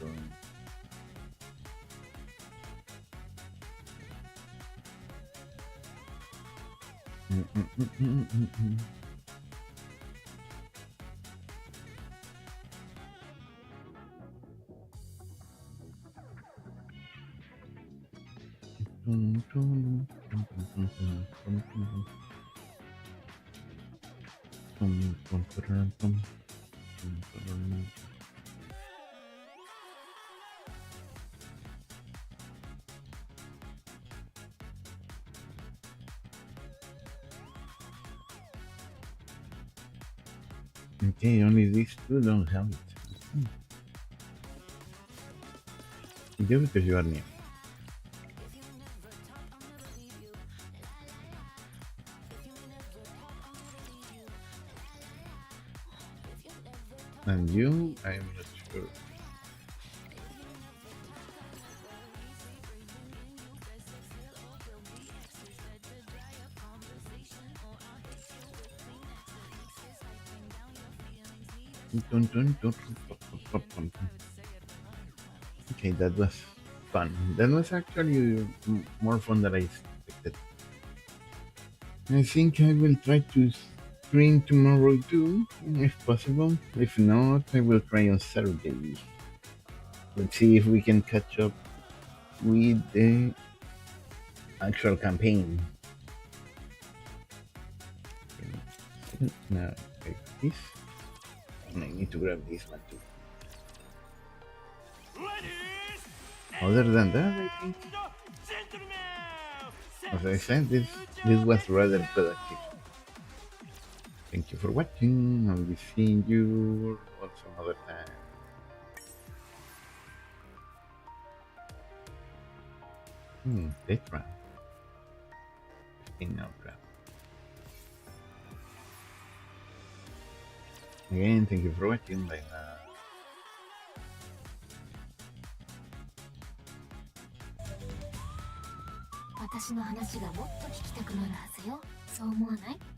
Okay, only these two don't have it. You because you are new. And you, I'm not sure. Okay, that was fun. That was actually more fun than I expected. I think I will try to stream tomorrow too, if possible. If not, I will try on Saturday. Let's see if we can catch up with the actual campaign. Now, like this. And I need to grab this one too. Ladies Other than that, I think, as I said, this was rather productive. Thank you for watching. I'll be seeing you on some other time. Death round. 15 round. Again, thank you for watching. Bye bye. 私の話がもっと聞きたくなるはずよ。そう思わない？